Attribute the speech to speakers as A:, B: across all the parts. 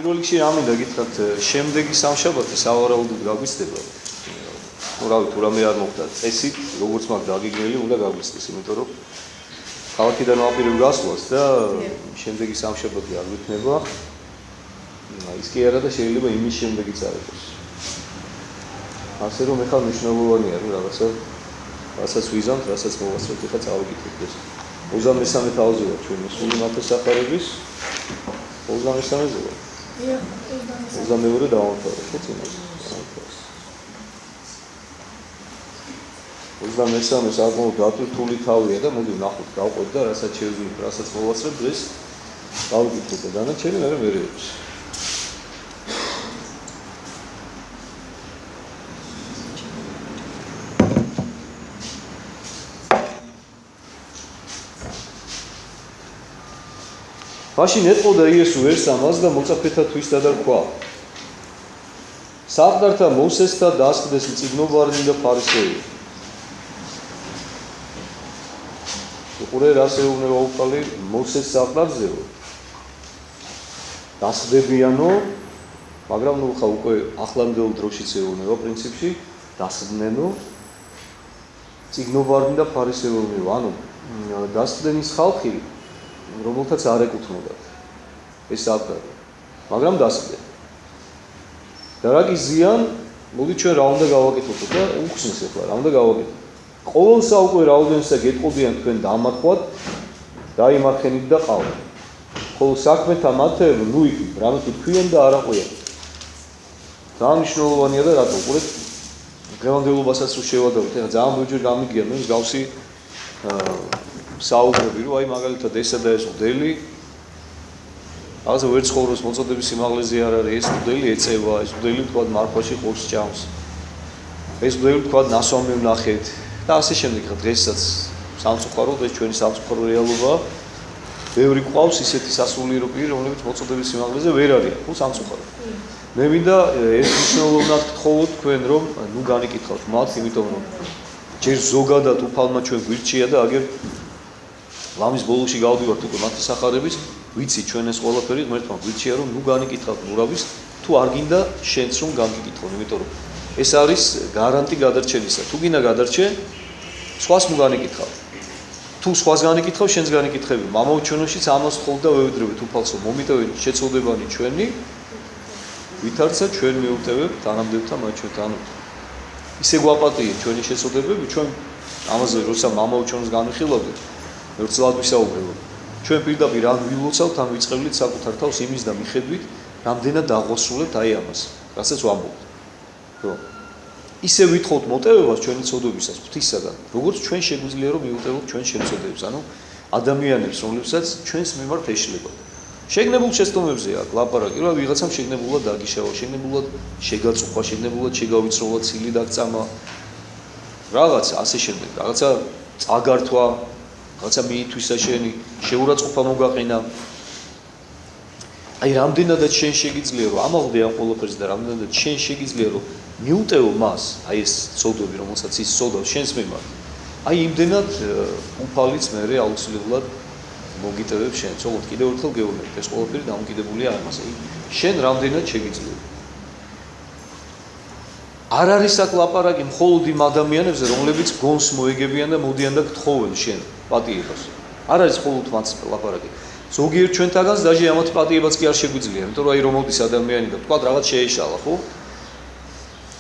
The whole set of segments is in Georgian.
A: პირველ რიგში რა მინდა გითხრათ, შემდეგი სამშაბათი სავარაუდოდ გაგვიცდება. თუ რამე არ მოხდა წესით, როგორც მაგ დაგიგრელი უნდა გაგვიცდეს, იმიტომ რომ ქალაქიდან ვაპირებ გასვლას და შემდეგი სამშაბათი არ გვიქნება. ის კი არა და შეიძლება იმის შემდეგიც არ იყოს. ასე რომ ეხლა მნიშვნელოვანია რომ რასაც ვიზამთ, რასაც მოვასწრებთ, ეხლა წავიკითხეთ ეს. 33 თავზეა ჩვენი სული ნათესახარების 33-ზე. 22-ე დავამთავრეთ, ხო წინას. 23-ე საკმაოდ დატვირთული თავია და მოდი ვნახოთ, გავყვეთ და რასაც შევძლებთ, რასაც მოვასწრებთ, დღეს დავიკითხეთ და დანარჩენი მე ვერეებს. მაშინ ეტყოდა იესო ერთ ამას და მოწაფეთა თვისდა და თქვა: საყდართა მოსესთა დასხდეს მწიგნობარნი და ფარისეები. უყურე რას ეუბნება უკალი მოსეს საყდარზეო. დასხდებიანო, მაგრამ ნუ ხა უკვე ახლანდელ დროშიც ეუბნება პრინციპში დასხდნენო მწიგნობარნი და ფარისეები. ანუ დასხდენის ხალხი რომელთაც არ ეკუთვნოდათ ეს საყდარი, მაგრამ დასხდნენ. და რა გიზიან, მოდი ჩვენ რა უნდა გავაკეთოთ და უხსნის ახლა რა უნდა გავაკეთოთ. ყოველ საუკე რაოდენსა გეტყობიან თქვენ დამარხვათ, დაიმარხენით და ყავთ. ხოლო საქმეთა მათეები ნუ იქ რამე თქვენ და არ აყვიან. ძალიან მნიშვნელოვანია და რატო უყურეთ დღევანდელობასაც რო შევადაროთ, ეხლა ძალიან ბევრჯერ გამიგია მე მსგავსი საუბრები, რომ აი მაგალითად ესა და ეს მოდელი რაღაცა ვერ ცხოვრობს მოწოდების სიმაღლეზე არ არის, ეს მოდელი ეწევა, ეს მოდელი თქვა მარხვაში ყურს ჭამს. ეს მოდელი თქვა ნასვამი ვნახეთ და ასე შემდეგ. დღესაც სამწუხაროდ ეს ჩვენი სამწუხარო რეალობაა. ბევრი ყავს ისეთი სასულიერო პირი, რომლებიც მოწოდების სიმაღლეზე ვერ არიან, ხო სამწუხაროდ. მე მინდა ეს მნიშვნელოვნად გთხოვოთ თქვენ, რომ ნუ განიკითხავთ მათ, იმიტომ რომ ჯერ ზოგადად უფალმა ჩვენ გვირჩია და აგერ ლამის ბოლოში გავდივართ უკვე ნათესახარების, ვიცი ჩვენ ეს ყველაფერი ღმერთმა გვირჩია რომ ნუ განიკითხავთ მურავის, თუ არ გინდა შენც რომ განიკითხო, იმიტომ რომ ეს არის გარანტი გადარჩენისა. თუ გინდა გადარჩენ, სხვას ნუ განიკითხავ. თუ სხვას განიკითხავ, შენც განიკითხები. მამაუჩვენოშიც ამას თხოვ და ვევედრებით უფალსო, მომიტევენ შეცოდებანი ჩვენი, ვითარცა ჩვენ მეუტევებთ თანამდებთა მათ ჩვენთან. ისე გვაპატიეთ ჩვენი შეცოდებები, ჩვენ ამაზე როცა მამაუჩვენოს განვიხილავდით, ერთად ვისაუბრებთ. ჩვენ პირდაპირ ან ვილოცავთ, ან ვიწყევლით საკუთარ თავს იმის და მიხედვით, რამდენად დაღვასრულებთ აი ამას, რასაც ვამბობთ. რომ ისე ვითხოვთ მოტევებას ჩვენი ცოდვებისას ღვთისაგან, როგორც ჩვენ შეგვიძლია რომ მიუტევოთ ჩვენ შემწოდებს, ანუ ადამიანებს, რომლებსაც ჩვენს მიმართ ეშლებათ. შეგნებულ შეცდომებზე აქვს ლაპარაკი, რომ ვიღაცამ შეგნებულად დაგიშავა, შეგნებულად შეგაწუხა, შეგნებულად შეგავიწროლა, ცილი დაგწამა. რაღაც ასე შემდეგ, რაღაცა წაგართვა რაცა მიითვისა შენი შეურაცხყოფა მოგაყენა. აი რამდენადაც შენ შეგიძლია რომ ამაღლდე ამ ყველაფერს და რამდენადაც შენ შეგიძლია რომ მიუტევო მას აი ეს ცოდვები რომელსაც ის ცოდავს შენს მიმართ. აი იმდენად უფალიც მე აუცილებლად მოგიტევებს შენ. თუმცა კიდევ ერთხელ გეუბნებით ეს ყველაფერი დამოკიდებულია ამაზე. შენ რამდენად შეგიძლია. არ არის აქ ლაპარაკი მხოლოდ იმ ადამიანებზე რომლებიც გონს მოეგებიან და მოდიან და გთხოვენ შენ პატიებას. არ არის მხოლოდ მათ ლაპარაკი. ზოგიერთ ჩვენთაგანს დაჟე ამათ პატიებაც კი არ შეგვიძლია, იმიტომ რომ აი რომ მოდის ადამიანი და თქვა რაღაც შეეშალა, ხო?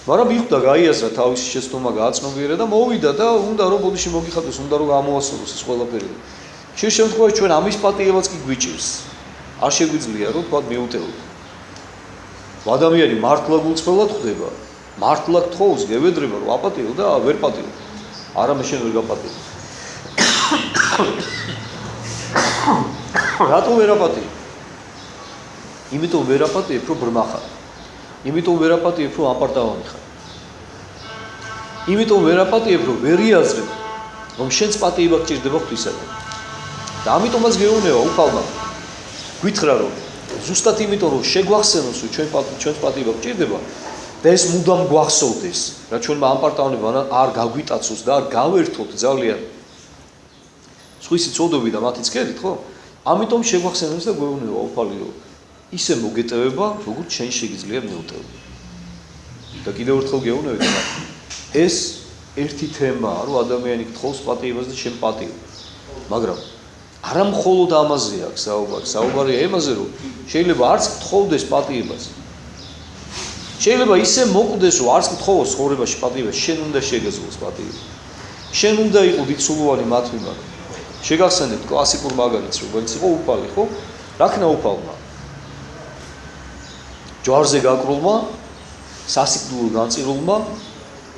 A: მაგრამ მიხვდა გაიაზრა თავისი შეცდომა გააცნობიერა და მოვიდა და უნდა რომ ბოდიში მოგიხადოს, უნდა რომ გამოასწოროს ეს ყველაფერი. შენ შემთხვევაში ჩვენ ამის პატიებაც კი გვიჭირს. არ შეგვიძლია რომ თქვა მიუტევოთ. ადამიანი მართლა გულწრფელად ხდება. მართლა გთხოვს, გევედრება რომ აპატიო და ვერ პატიო. არა მე შენ ვერ გაპატიო. რატო ვერ აპატიო? იმიტომ ვერ აპატიებ, რომ ბრმა ხარ. იმიტომ ვერ აპატიებ, რომ აპარტავანი ხარ. იმიტომ ვერ აპატიებ, რომ ვერ იაზრებ, რომ შენს პატიება გჭირდება ღვთისაგან. და ამიტომაც გეუბნება უფალმა. გითხრა რომ ზუსტად იმიტომ რომ შეგვახსენოს რომ ჩვენს პატიება გჭირდება და ეს მუდამ გვახსოვდეს, რა ჩვენმა ამ პარტავანებმა არ გაგვიტაცოს და არ გავერთოთ ძალიან სხვისი ცოდვები და მათი ცქერით, ხო? ამიტომ შეგვახსენებს და გვეუბნება უფალი რომ ისე მოგეტევება, როგორც შენ შეგიძლია მივუტევო. და კიდევ ერთხელ გეუბნებით, ეს ერთი თემაა, რომ ადამიანი გთხოვს პატიებას და შენ პატიო. მაგრამ არა მხოლოდ ამაზე აქვს საუბარი, საუბარია იმაზე, რომ შეიძლება არც გთხოვდეს პატიებას. შეიძლება ისე მოკვდეს, რომ არც გთხოვოს ცხოვრებაში პატიებას, შენ უნდა შეგეძლოს პატიება. შენ უნდა იყო დიდსულოვანი მათ მიმართ. შეგახსენებთ კლასიკურ მაგალითს, როგორც იყო უფალი, ხო? რა ქნა უფალმა? ჯვარზე გაკრულმა, სასიკვდილო განწირულმა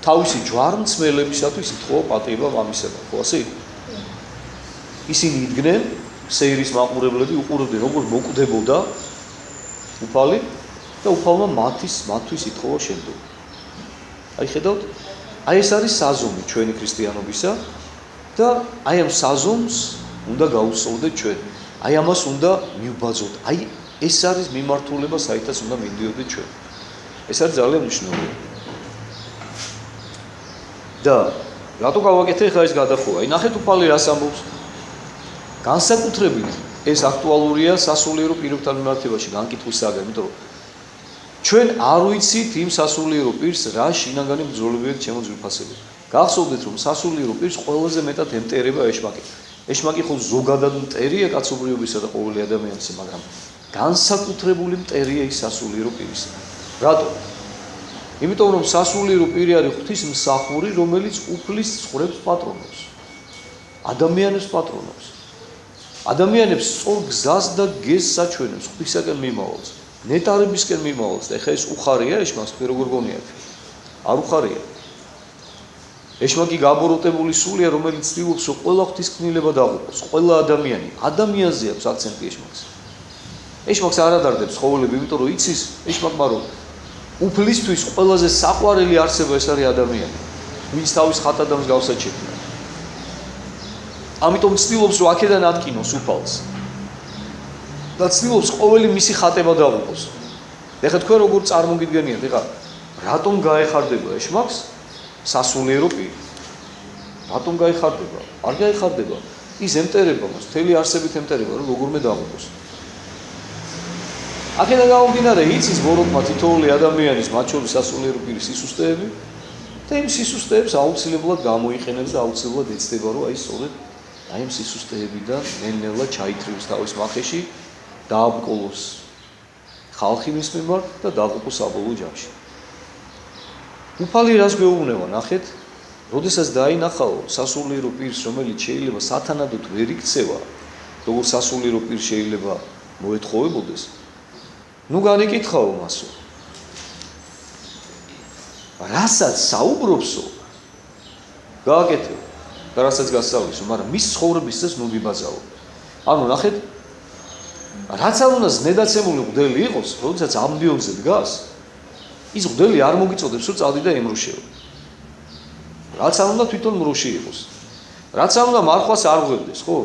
A: თავისი ჯვარმცმელებისათვის ითხოვა პატიება მამისაგან, ხო ასე? ისინი იდგნენ, სეირის მაყურებლები უყურებდნენ, როგორ მოკვდებოდა უფალი და უფალმა მათთვის ითხოვა შემდგომ. აი ხედავთ? აი ეს არის საზომი ჩვენი ქრისტიანობისა და აი ამ საზომს უნდა გავუსწორდეთ ჩვენ. აი ამას უნდა მივბაძოთ. აი ეს არის მიმართულება, საერთოდ უნდა მივდიოდეთ ჩვენ. ეს არის ძალიან მნიშვნელოვანი. და რატო გავაკეთე ხა ეს გადახურვა? აი ნახეთ უფალი რას ამბობს. განსაკუთრებით ეს აქტუალურია სასულიერო პირებთან მიმართებაში განკითხვისაგან, იმიტომ რომ ჩვენ არ ვიცით იმ სასულიერო პირს რა შინაგანი ბრძოლებებით შემოძვირფასებთ. გახსოვდეთ რომ სასულიერო პირს ყველაზე მეტად ემტერება ეშმაკი. ეშმაკი ხო ზოგადად მტერია კაცობრიობისა და ყოველი ადამიანისა, მაგრამ განსაკუთრებული მტერია ის სასულიერო პირისა. რატო? იმიტომ რომ სასულიერო პირი არის ღვთისმსახური, რომელიც უფლის ცხოვრებს პატრონობს. ადამიანებს პატრონობს. ადამიანებს სწორ გზას და გეზს საჩვენებს ღვთისაგან მიმავალს, ნეტარებისკენ მიმავალს. და ეხლა ეს უხარია ეშმაკს, თქვენ როგორ გონიათ? არ უხარია. ეშმაკი გაბოროტებული სულია, რომელიც ცდილობს, რომ ყველა ღვთისკნილება დაღუპოს, ყველა ადამიანი. ადამიანზე აქვს აქცენტი ეშმაკს. ეშმაკს არ ადარდებს ხოველები, იმიტომ რომ იცის ეშმაკმა რომ უფლისთვის ყველაზე საყვარელი არსება ეს არის ადამიანი, ვინც თავის ხატადამს გავსაჩერდა. ამიტომ ცდილობს რომ აქედან ატკინოს უფალს. და ცდილობს ყოველი მისი ხატება დაღუპოს. ეხლა თქვენ როგორ წარმოგიდგენიათ, ეხლა რატომ გაეხარდება ეშმაკს სასულიერო პირი? რატომ გაეხარდება? არ გაეხარდება. ის ემტერება მას, მთელი არსებით ემტერება, რომ როგორმე დაღუპოს. აქედან გამომდინარე, იცის ბოროტმა თითოეული ადამიანის, მათ შორის სასულიერო პირის სისუსტეები და იმ სისუსტეებს აუცილებლად გამოიყენებს და აუცილებლად ეცდება, რომ აი სწორედ აი ამ სისუსტეებიდან ნელ-ნელა ჩაითრიოს თავის მახეში, დააბკოლოს ხალხი მის მიმართ და დაღუპოს საბოლოო ჯამში. უფალი რას გვეუბნება, ნახეთ, როდესაც დაინახაო სასულიერო პირს, რომელიც შეიძლება სათანადოდ ვერ იქცევა, როგორც სასულიერო პირს შეიძლება მოეთხოვებოდეს, ნუ განიკითხაო მასო. რასაც საუბრობსო, გააკეთეო და რასაც გასწავლისო, მაგრამ მის ცხოვრების წესს ნუ გიბაძაო. ანუ ნახეთ, რაც არ უნდა ზნედაცემული მღვდელი იყოს, როდესაც ამბიონზე დგას, ის მღვდელი არ მოგიწოდებს, რომ წავდი და ემრუშეო. რაც არ უნდა თვითონ მრუში იყოს. რაც არ უნდა მარხვას არ ღვევდეს, ხო?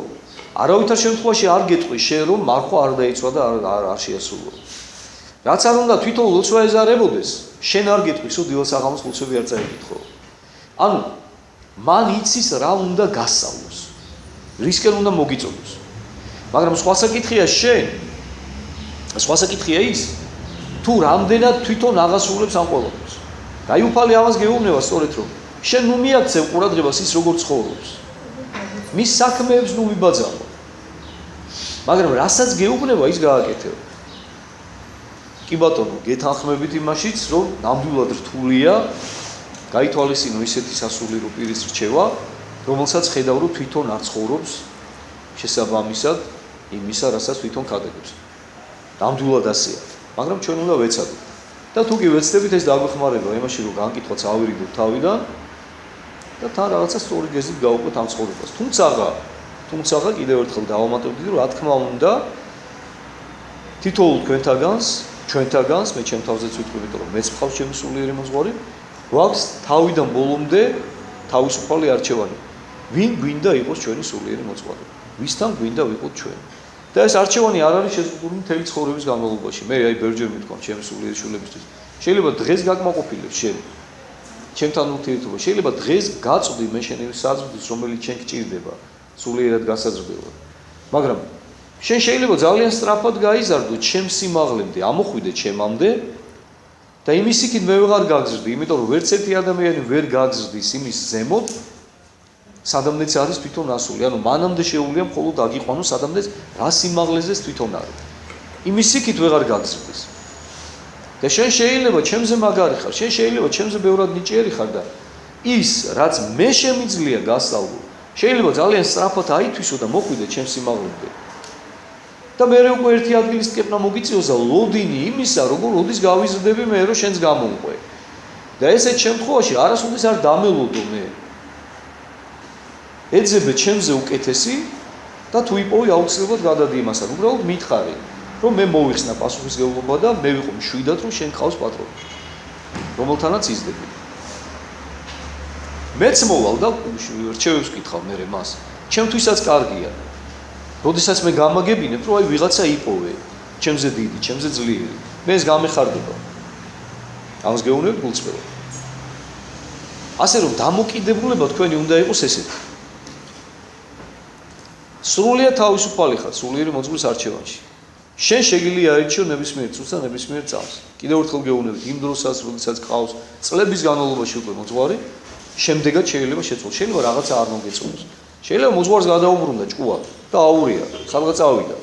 A: არავითარ შემთხვევაში არ გეტყვი შენ, რომ მარხვა არ დაიცვა და არ შეასრულო. რაც არ უნდა თვითონ ლოცვა ეზარებოდეს, შენ არ გეტყვის, რომ დილოსაღამოს ლოცვები არ წაიკითხო. ანუ მან იცის რა უნდა გასწავლოს, რისკენ უნდა მოგიწოდოს. მაგრამ სხვა საკითხია შენ, სხვა საკითხია ის, თუ რამდენად თვითონ აღასრულებს ამ ყველაფერს. გაიუფალი ამას გეუბნება სწორედ რომ შენ ნუ მიაქცევ ყურადღებას ის როგორ ცხოვრობს. მის საქმეებს ნუ მიბაძავო. მაგრამ რასაც გეუბნება ის გააკეთეო. კი ბატონო, გეთანხმებით იმაშიც, რომ ნამდვილად რთულია გაითვალისწინო ისეთი სასულიერო პირის რჩევა, რომელსაც ხედავ რომ თვითონ არ ცხოვრობს შესაბამისად იმისა, რასაც თვითონ ქადაგებს. ნამდვილად ასეა. მაგრამ ჩვენ უნდა ვეცადოთ. და თუ კი ვეცდებით, ეს დაგვეხმარება იმაში, რომ განკითხვაც ავირიდოთ თავიდან და თან რაღაცა სწორი გეზით გავუყვეთ ამ ცხოვრებას. თუმცა კიდევ ერთხელ დავამატებდი, რომ რა თქმა უნდა თითოეულ ჩვენთაგანს, მე ჩემ თავზეც ვიტყვი, იმიტომ რომ მეც ვყავს ჩემი სულიერი მოძღვარი, გვაქვს თავიდან ბოლომდე თავისუფალი არჩევანი. ვინ გვინდა იყოს ჩვენი სულიერი მოძღვარი? ვისთან გვინდა ვიყოთ ჩვენ? და ეს არჩევანი არ არის შეზღუდული მთელი ცხოვრების განმავლობაში. მე აი ბერჯერ მithქვამთ ჩემი სულიერი შვილებისთვის. შეიძლება დღეს გაკმაყოფილებ შენ. ჩემთან ურთიერთობა. შეიძლება დღეს გაწვდი მე შენ იმ საზრდოს, რომელიც შენ გჭირდება, სულიერად გასაზრდელად. მაგრამ შენ შეიძლება ძალიან სწრაფად გაიზარდო ჩემ სიმაღლემდე, ამოხვიდე ჩემამდე და იმის იქით მე ვეღარ გაგზრდი, იმიტომ რომ ვერც ერთი ადამიანი ვერ გაგზრდის იმის ზემოთ, სადამდეც არის თვითონ ასული. ანუ მანამდე შეუძლია მხოლოდ აგიყვანოს სადამდეც რა სიმაღლეზეც თვითონ არის. იმის იქით ვეღარ გაგზრდის. და შენ შეიძლება ჩემზე მაგარი ხარ, შენ შეიძლება ჩემზე ბევრად ნიჭიერი ხარ და ის რაც მე შემიძლია გასწავლო, შეიძლება ძალიან სწრაფად აითვისო და მოხვიდე ჩემ სიმაღლემდე. და მე უკვე ერთი ადგილის ტკეპნა მოგიწიოს და ლოდინი იმისა, როგორ როდის გავიზრდები მე რომ შენს გამომყვე. და ესეთ შემთხვევაში არასოდეს არ დამელოდო მე. ეძებე ჩემზე უკეთესი და თუ იპოვი აუცილებლად გადადი იმასთან. უბრალოდ მითხარი, რომ მე მოვიხსნა პასუხისმგებლობა და მე ვიყო მშვიდად, რომ შენ ყავს პატრონი, რომელთანაც იზრდები. მეც მოვალ და რჩევებს ვკითხავ მე მას. ჩემთვისაც კარგია. როდესაც მე გამაგებინებ, რომ აი ვიღაცა იპოვე, ჩემზე დიდი, ჩემზე ძლიერი, მე ეს გამეხარდება. ამას გეუბნებით გულწრფელად. ასე რომ დამოკიდებულება თქვენი უნდა იყოს ესეთი. სრულიად თავისუფალი ხარ სულიერი მოძღვრის არჩევანში. შენ შეგიძლია აირჩიო ნებისმიერ წუთს და ნებისმიერ წამს. კიდევ ერთხელ გეუბნებით, იმ დროსაც, როდესაც ყავს წლების განმავლობაში უკვე მოძღვარი, შემდეგაც შეიძლება შეცვალოს. შეიძლება რაღაცა არ მოგეწონოს. შეიძლება მოძღვარს გადაუბრუნდა ჭკუა და აურია, სადღაც ავიდა.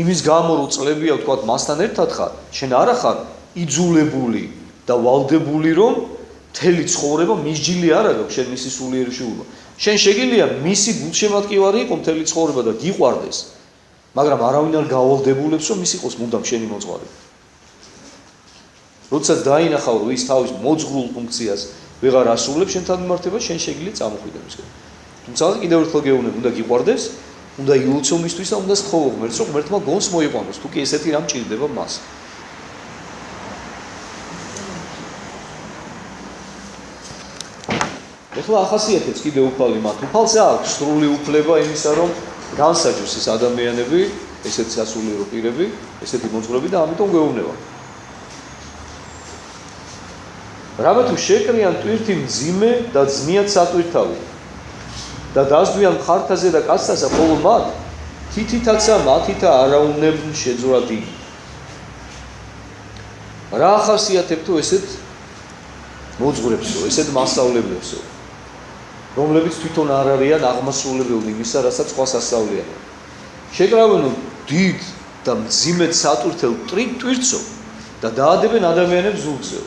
A: იმის გამო რომ წლებია ვთქვათ მასთან ერთად ხარ, შენ არა ხარ იძულებული და ვალდებული რომ მთელი ცხოვრება მისჯილი არ აქვს შენ მისი სულიერი შეულა. შენ შეგიძლია მისი გულშემატკივარი იყო მთელი ცხოვრება და გიყვარდეს, მაგრამ არავინ არ გავალდებულებს რომ ის იყოს მუდამ შენი მოძღვარი. როდესაც დაინახავ რომ ის თავის მოძღვრულ ფუნქციას ვეღარ ასრულებს შენთან მიმართება, შენ შეგიძლია წამოხვიდე მისგან. თუმცა კიდევ ერთხელ გეუბნები, უნდა გიყვარდეს, უნდა ილოცო მისთვის და უნდა სთხოვო ღმერთს, რომ ღმერთმა გონს მოიყვანოს, თუ კი ესეთი რამ ჭირდება მას. ეხლა ახასიათებს კიდევ უფალი მათ. უფალს აქვს სრული უფლება იმისა, რომ განსაჯოს ეს ადამიანები, ესეთი სასულიერო პირები, ესეთი მოძღვრები და ამიტომ გეუბნება. რამე თუ შეკრიან ტვირთი მძიმე და ძმიათ სატვირთავი და დასდვიან მხართაზე და კაცთასა, ხოლო მათ თითითაცა მათითა არაუნებნ შეძვრა დიდი. რა ახასიათებ თუ ესეთ მოძღვრებსო, ესეთ მასწავლებლებსო, რომლებიც თვითონ არ არიან აღმასრულებელი იმისა, რასაც სხვას ასწავლიან. შეკრავენ დიდ და მძიმედ სატვირთელ ტვირთსო და დაადებენ ადამიანებს ზურგზე.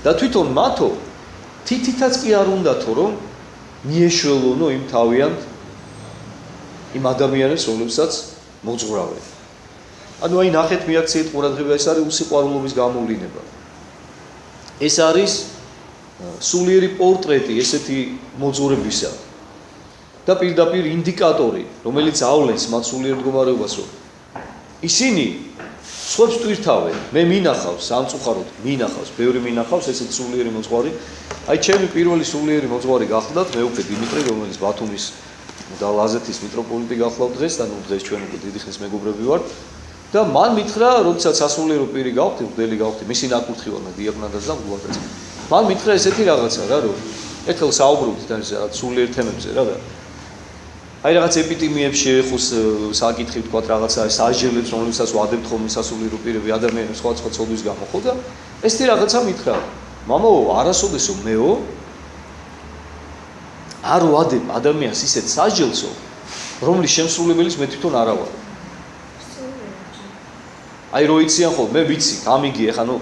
A: და თვითონ მათო თითითაც კი არ უნდათო რომ მიეშველონო იმ თავიანთ იმ ადამიანებს, რომლებსაც მოძღვრავენ. ანუ აი ნახეთ მიაქციეთ ყურადღება, ეს არის უსიყვარულობის გამოვლინება. ეს არის სულიერი პორტრეტი ესეთი მოძღვრებისა და პირდაპირ ინდიკატორი, რომელიც ავლენს მათ სულიერ მდგომარეობას, რომ ისინი სხვებს ტვირთავენ. მე მინახავს, სამწუხაროდ მინახავს, ბევრი მინახავს ესეთი სულიერი მოძღვარი. აი ჩემი პირველი სულიერი მოძღვარი გახლდათ მეუღლე დიმიტრი, რომელიც ბათუმის და ლაზეთის მიტროპოლიტი გახლავთ დღეს და ნუ დღეს ჩვენ უკვე დიდი ხნის მეგობრები ვართ. და მან მითხრა, როდესაც სასულიერო პირი გავხდი, მღვდელი გავხდი, მისი ნაკურთხი ვარ მე დიაკვნადაც და გულადაც. მან მითხრა ესეთი რაღაცა რა, რომ ერთხელ საუბრობთ და რაღაც სულიერ თემებზე რა და აი რაღაც ეპიდემიებში ეხოს საკითხი ვთქვათ რაღაცა სასჯელებს, რომლებსაც ვადებთ ხოლმე სასულიერო პირები ადამიანებს სხვადასხვა ცოდვის გამო ხო და ესეთი რაღაცა მითხრა. მამაო, არასოდესო მეო არ ვადებ ადამიანს ისეთ სასჯელსო, რომლის შემსრულებელის მე თვითონ არა ვარ. აი რო იციან ხო, მე ვიცი, გამიგი ეხა ნუ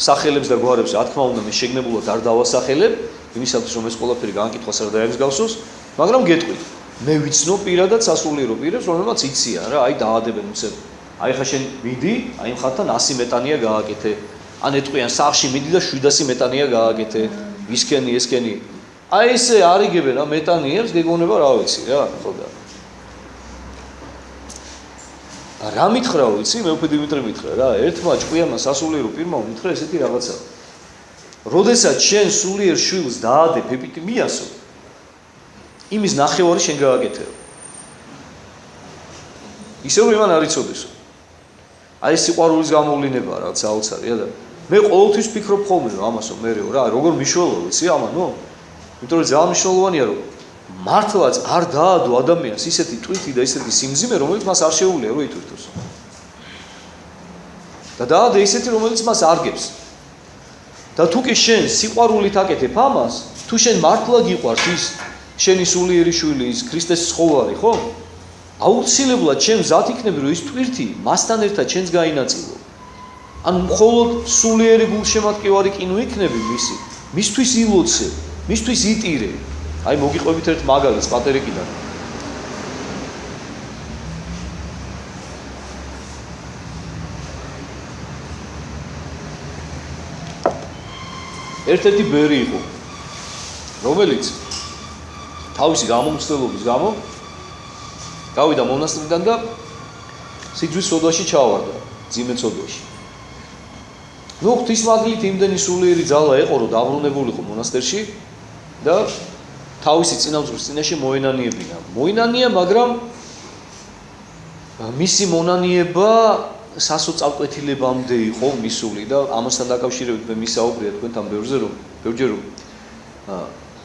A: სახელებს და გვარებს რა თქმა უნდა მე შეგნებულად არ დავასახელებ, იმისათვის რომ ეს ყველაფერი განკითხვას არ დაემსგავსოს, მაგრამ გეტყვით, მე ვიცნობ პირადად სასულიერო პირებს, რომლებმაც იციან რა, აი დაადებენ უცებ. აი ხა შენ მიდი, აი მხართან 100 მეტანია გააკეთე. ან ეტყვიან სახში მიდი და 700 მეტანია გააკეთე. ისქენი, ესქენი. აი ესე არიგებენ რა მეტანიებს, გეგონება რა ვიცი რა, ხო და. რა მითხრა ვიცი, მე უკვე დიმიტრი მითხრა რა, ერთმა ჭკვიანმა სასულიერო პირმა მითხრა ესეთი რაღაცა. როდესაც შენ სულიერ შვილს დაადებ ეპიდემიასო, იმის ნახევარი შენ გააკეთე. ისევ იმან არ იცოდესო. აი ეს სიყვარულის გამოვლინებაა რაც აუცილებლია და მე ყოველთვის ვფიქრობ ხოლმე რომ ამასო მერეო რა, როგორ მიშველო ვიცი ამანო? იმიტომ რომ ძალიან მნიშვნელოვანია რომ მართლაც არ დაადო ადამიანს ისეთი ტვირთი და ისეთი სიმძიმე, რომელიც მას არ შეუძლია რომ იტვირთოს. და დაადე ისეთი, რომელიც მას არგებს. და თუ კი შენ სიყვარულით აკეთებ ამას, თუ შენ მართლა გიყვარს ის შენი სულიერი შვილი, ის ქრისტეს ცხოვარი, ხო? აუცილებლად შენ მზად იქნები, რომ ის ტვირთი მასთან ერთად შენს გაინაწილო. ან მხოლოდ სულიერი გულშემატკივარი კი ნუ იქნები მისი, მისთვის ილოცე, მისთვის იტირე. აი მოგიყვებით ერთ მაგალითს პატერიკიდან. ერთ-ერთი ბერი იყო, რომელიც თავისი გამომცდელობის გამო გავიდა მონასტრიდან და სიძვის სოდვაში ჩავარდა, ძიმე სოდვაში. ნუ ღვთისმადლით იმდენი სულიერი ძალა ეყო, რომ დაბრუნებულიყო მონასტერში და თავისი წინამძღვრის წინაშე მოენანიებინა. მოენანია, მაგრამ მისი მონანიება სასოწარკვეთილებამდე იყო მისული და ამასთან დაკავშირებით მე მისაუბრია თქვენთან ბევრჯერ რომ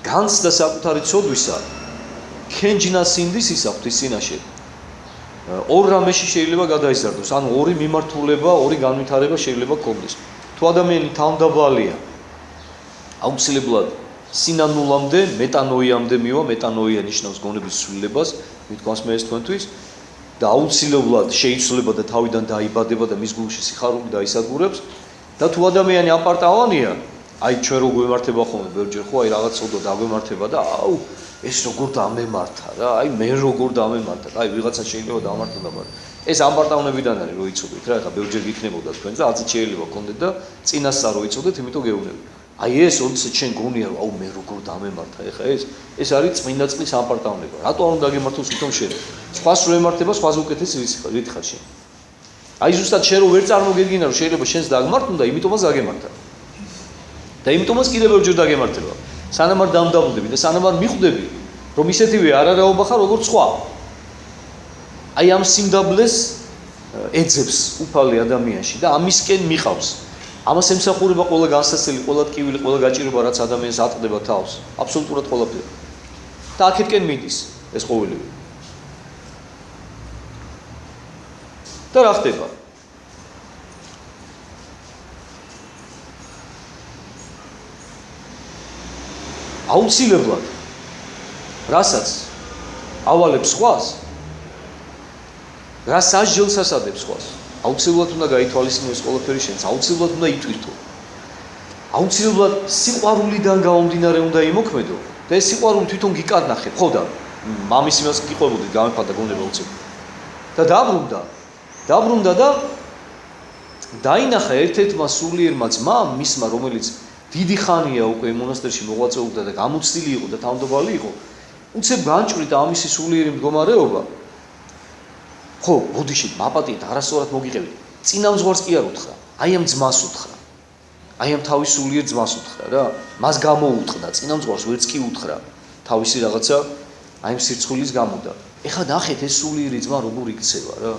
A: განცდა საკუთარი ცოდვისა ქენჯნას ინდისისა ღვთის წინაშე ორ რამეში შეიძლება გადაიზარდოს, ანუ ორი მიმართულება, ორი განვითარება შეიძლება გქონდეს. თუ ადამიანი თავმდაბალია, აუცილებლად სინანულამდე, მეტანოიამდე მივა, მეტანოია ნიშნავს გონების ცვლილებას, მithქვამს მე ეს თქვენთვის და აუცილებლად შეიცვლება და თავიდან დაიბადება და მის გულში სიხარული დაისადგურებს და თუ ადამიანი აპარტავანია, აი ჩვენ რო გვემართება ხოლმე ბევრჯერ ხო, აი რაღაც ცოდვა დაგვემართება და აუ ეს როგორ დამემართა რა, აი მე როგორ დამემართა, აი ვიღაცა შეიძლება დამართო და მაგრამ ეს აპარტავნებიდან არის რო იცოდეთ რა, ეხლა ბევრჯერ გიქნებოდა თქვენ და აცი შეიძლება გქონდეთ და წინასწარ რო იცოდეთ, იმიტომ გეუბნები. აი ეს ოდესაც შენ გონია რომ აუ მე როგორ დამემართა, ეხლა ეს არის წმინდა წყლის აპარტავნება. რატო არ უნდა გემართოს თვითონ შენ? სხვას რო ემართება, სხვას უკეთეს რით ხარ შენ? აი ზუსტად შენ რო ვერ წარმოგედგინა რომ შეიძლება შენს დაგმართონ და იმიტომაც დაგემართა. და იმიტომაც კიდევ ბევრჯერ დაგემართება. სანამ არ დამდაბლდები და სანამ არ მიხვდები, რომ ისეთივე არარაობა ხარ როგორც სხვა. აი ამ სიმდაბლეს ეძებს უფალი ადამიანში და ამისკენ მიყავს. ამას ემსახურება ყველა განსაცდელი, ყველა ტკივილი, ყველა გაჭირება, რაც ადამიანს ატყდება თავს. აბსოლუტურად ყველაფერი. და აქეთკენ მიდის ეს ყოველივე. და რა ხდება? აუცილებლად რასაც ავალებს სხვას, რა სასჯელს ასადებს სხვას, აუცილებლად უნდა გაითვალისწინოს ყველაფერი შენს, აუცილებლად უნდა იტვირთო. აუცილებლად სიყვარულიდან გამომდინარე უნდა იმოქმედო და ეს სიყვარული თვითონ გიკარნახე, ხო და მამის იმას გიყვებოდით, გამეფადა გონება უცებ. და დაბრუნდა და დაინახა ერთ-ერთმა სულიერმა ძმამ, მისმა, რომელიც დიდი ხანია უკვე მონასტერში მოღვაწეობდა და გამოცდილი იყო და თავმდაბალი იყო, უცებ განჭვრიტა ამისი სულიერი მდგომარეობა. ხო, ბოდიში მაპატიეთ, არასწორად მოგიყევით. წინამძღვარს კი არ უთხრა, აი ამ ძმას უთხრა. აი ამ თავის სულიერ ძმას უთხრა რა. მას გამოუტყდა, წინამძღვარს ვერც კი უთხრა. თავისი რაღაცა აი ამ სირცხვილის გამო და ეხლა ნახეთ ეს სულიერი ძმა როგორ იქცევა რა.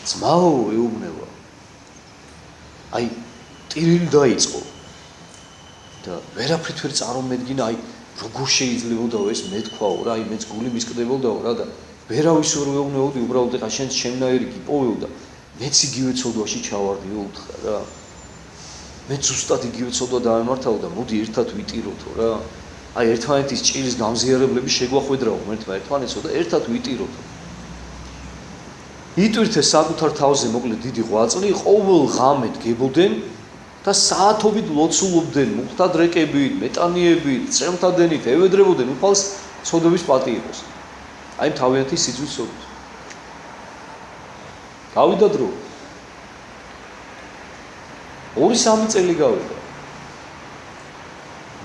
A: ძმაო, ეუბნება. აი ტირილი დაიწყო და ვერაფრით ვერ წარმომედგინა, აი როგორ შეიძლებოდა ეს მეთქვაო რა, აი მეც გული მისკდებოდაო რა და ვერავის ვერ ვეუბნებოდი, უბრალოდ ეხა შენს შემნაირი გიპოვეო და მეც იგივე ცოდვაში ჩავარდიო უთხრა რა. მეც ზუსტად იგივე ცოდვა დავემართაო და მოდი ერთად ვიტიროთო რა. აი ერთმანეთის ჭირის გამზიარებლები შეგვახვედრაო ერთმანეთსო და ერთად ვიტიროთო. იტვირთეს საკუთარ თავზე მოკლედ დიდი ღვაწლი, ყოველ ღამე დგებოდნენ და საათობით ლოცულობდნენ, მუხტადრეკებით, მეტანიებით, წრემთადენით, ევედრებოდნენ უფალს ცოდვების პატიებას. აი თავიანთი სიძვის ცოდვით. გავიდა დრო. 2-3 წელი გავიდა.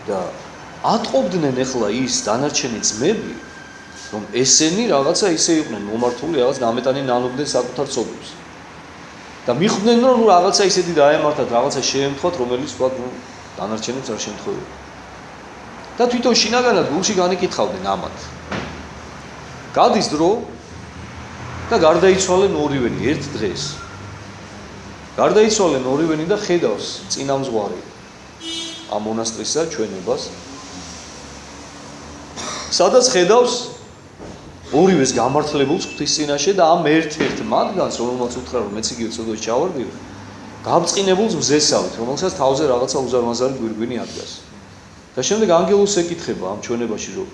A: და ატყობდნენ ახლა ის დანარჩენი ძმები, რომ ესენი რაღაცა ისე იყვნენ მომართული, რაღაც დამეტანი ნანობდნენ საკუთარ ცოდვებს. და მიხვდნენ რომ რაღაცა ისეთი დაემართათ, რაღაცა შეემთხვათ, რომელიც თქვა დანარჩენებს არ შემთხვევია. და თვითონ შინაგანად გულში განიკითხავდნენ ამათ. გადის დრო და გარდაიცვალენ ორივენი ერთ დღეს. გარდაიცვალენ ორივენი და ხედავს წინამძღვარი ამ მონასტრისა ჩვენებას. სადაც ხედავს ორივეს გამართლებულს ღვთის წინაშე და ამ ერთ-ერთ მათგანს, რომელმაც უთხრა რომ მეც იგივე ცოდვაში ჩავარდივ, გამწყინებულს მზესავით, რომელსაც თავზე რაღაცა უზარმაზარი გვირგვინი ადგას. და შემდეგ ანგელოს ეკითხება ამ ჩვენებაში რომ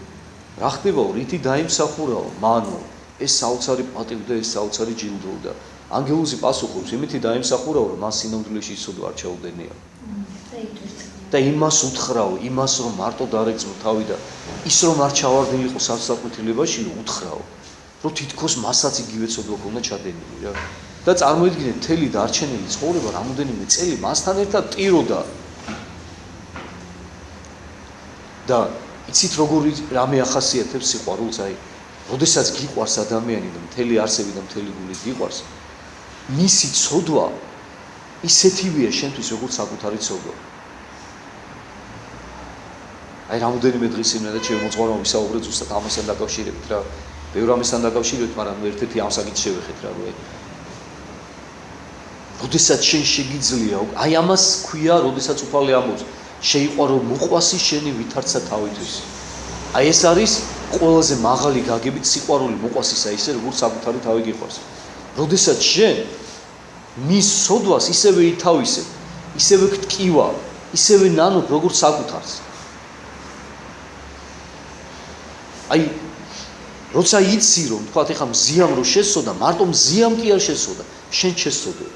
A: რა ხდებაო, რითი დაიმსახურაო, მანო ეს საოცარი პატივი და ეს საოცარი ჯილდო და ანგელოზი პასუხობს, იმითი დაიმსახურაო, რომ მას სინამდვილეში იცოდო არ ჩაუდენია. და იმას უთხრაო, იმას რომ მარტო დარეგწმო თავი და ის რომ არ ჩავარდნილიყო სასწაულთილებაში, უთხრაო, რომ თითქოს მასაც იგივე ცოდვა ქონდა ჩადენილი რა. და წარმოიდგინეთ, მთელი დარჩენილი ცხოვრება რამოდენიმე წელი მასთან ერთად ტიროდა. და იცით როგორი რამე ახასიათებს სიყვარულს, აი, როდესაც გიყვარს ადამიანი და მთელი არსები და მთელი გულით გიყვარს, მისი ცოდვა ისეთივეა შენთვის, როგორც საკუთარი ცოდვა. აი, რამოდენიმე დღის წინ და ჩემი მოძღვარმა ვისაუბრე ზუსტად ამასთან დაკავშირებით რა. ბევრ ამასთან დაკავშირებით, მაგრამ ერთ-ერთი ამ საკითხს შევეხეთ რა, რომ როდესაც შენ შეგიძლია, აი ამას ქვია, როდესაც უფალი ამბობს, შეიყვარო მოყვასი შენი ვითარცა თავისთვის. აი ეს არის ყველაზე მაღალი გაგებით სიყვარული მოყვასისა, ისე როგორც საკუთარი თავი გიყვარს. როდესაც შენ მის სოდვას ისევე ითავისებ, ისევე გტკივა, ისევე ნანობ, როგორც საკუთარს. აი, როცა იცი რომ თქვა ეხა მზიამ რო შესწოდა, მარტო მზიამ კი არ შესწოდა, შენ შესწოდე.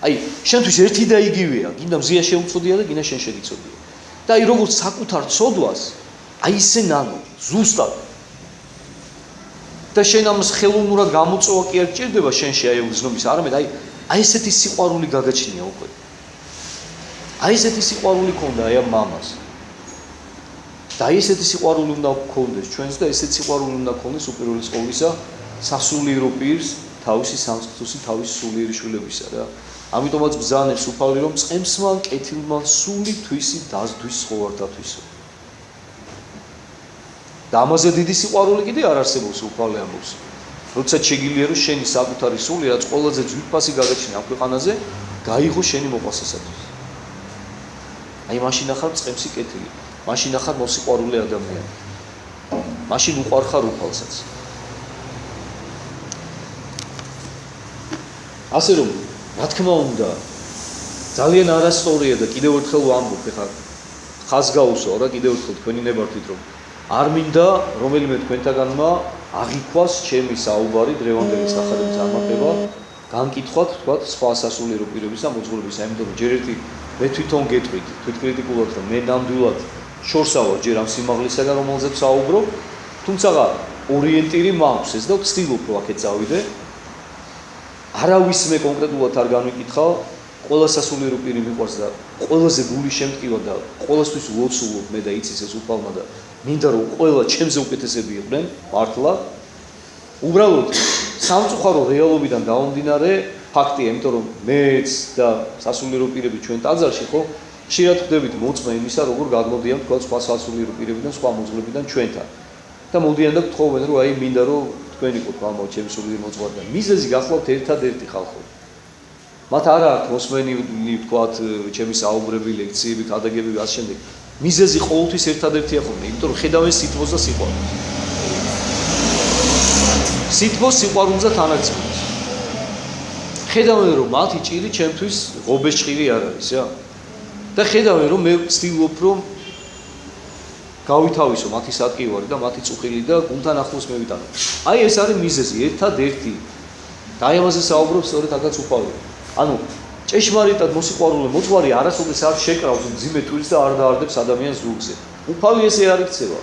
A: აი, შენთვის ერთი და იგივეა, გინდა მზია შეუწოდია და გინდა შენ შეგიწოდია. და აი, როგორც საკუთარ ცოდვას, აი ისე ნანო, ზუსტად. და შენ ამას ხელოვნურად გამოწვევა კი არ გჭირდება შენში აი უზნობის, არამედ აი ესეთი სიყვარული გაგაჩნია უკვე. აი ესეთი სიყვარული ქონდა აი ამ მამას. და აი ესეთი სიყვარული უნდა გქონდეს ჩვენს და ესეთი სიყვარული უნდა გქონდეს უპირველეს ყოვლისა სასულიერო პირს თავისი სამწყსოსი თავისი სულიერი შვილებისა რა. ამიტომაც ბრძანებს უფალი რომ წემსმან კეთილმან სული თვისი დაზდვის ცხოვრთათვისო. და ამაზე დიდი სიყვარული კიდე არ არსებობს უფალი ამბობს. როცა შეგიძლია რომ შენი საკუთარი სული რაც ყველაზე ძვირფასი გაგაჩნია ამ ქვეყანაზე, გაიღო შენი მოყვასისათვის. აი მაშინ ახარ წემსი კეთილი. მაშინ ახარ მოსიყვარულე ადამიანი. მაშინ უყვარხარ უფალსაც. ასე რომ, რა თქმა უნდა, ძალიან არასწორია და კიდევ ერთხელ ვამბობ, ეხლა ხაზგაუსო რა კიდევ ერთხელ თქვენი ნებართვით რომ არ მინდა რომელიმე თქვენთაგანმა აღიქვას ჩემი საუბარი დღევანდელი სახარების წარმატება, განკითხვათ, თქვათ, სხვა სასულიერო პირების და მოძღვრებისა, იმიტომ რომ ჯერ ერთი მე თვითონ გეტყვით, თვითკრიტიკულად რომ მე ნამდვილად შორსავარ ჯერ ამ სიმაღლისაგან რომელზეც საუბრობ, თუმცა ორიენტირი მაქვს ეს და ვცდილობ რომ აქეთ წავიდე. არავის მე კონკრეტულად არ განვიკითხავ, ყველა სასულიერო პირი მიყვარს და ყველაზე გული შემტკივა და ყველასთვის ლოცულობ მე და იცის ეს უფალმა და მინდა რომ ყველა ჩემზე უკეთესები იყვნენ, მართლა. უბრალოდ სამწუხარო რეალობიდან გამომდინარე ფაქტია, იმიტომ რომ მეც და სასულიერო პირები ჩვენ ტაძარში ხო ხშირად ვხვდებით მოწმე იმისა, როგორ გადმოდიან თქვა სხვა სასულიერო პირებიდან, სხვა მოძღვრებიდან ჩვენთან. და მოდიან და გთხოვენ რომ აი მინდა რომ თქვენ იყოთ ამავე ჩემი სულიერი მოძღვარი და მიზეზი გახლავთ ერთადერთი ხალხო. მათ არ აქვს მოსმენილი თქვათ ჩემი საუბრები, ლექციები, ქადაგებები ასე შემდეგ. მიზეზი ყოველთვის ერთადერთია ხოლმე, იმიტომ რომ ხედავენ სითბოს და სიყვარულს. სითბოს სიყვარულს და თანაგწმენს. ხედავენ რომ მათი ჭირი ჩემთვის ღობეს ჭირი არ არის რა. და ხედავენ რომ მე ვცდილობ რომ გავითავისო მათი სატკივარი და მათი წუხილი და გულთან ახლოს მევიტანო. აი ეს არის მიზეზი, ერთადერთი. და აი ამაზე საუბრობს სწორედ აქაც უფალი. ანუ ჭეშმარიტად მოსიყვარულე მოძღვარი არასოდეს არ შეკრავს მძიმე ტვირს და არ დაარდებს ადამიანს ზურგზე. უფალი ესე არ იქცევა.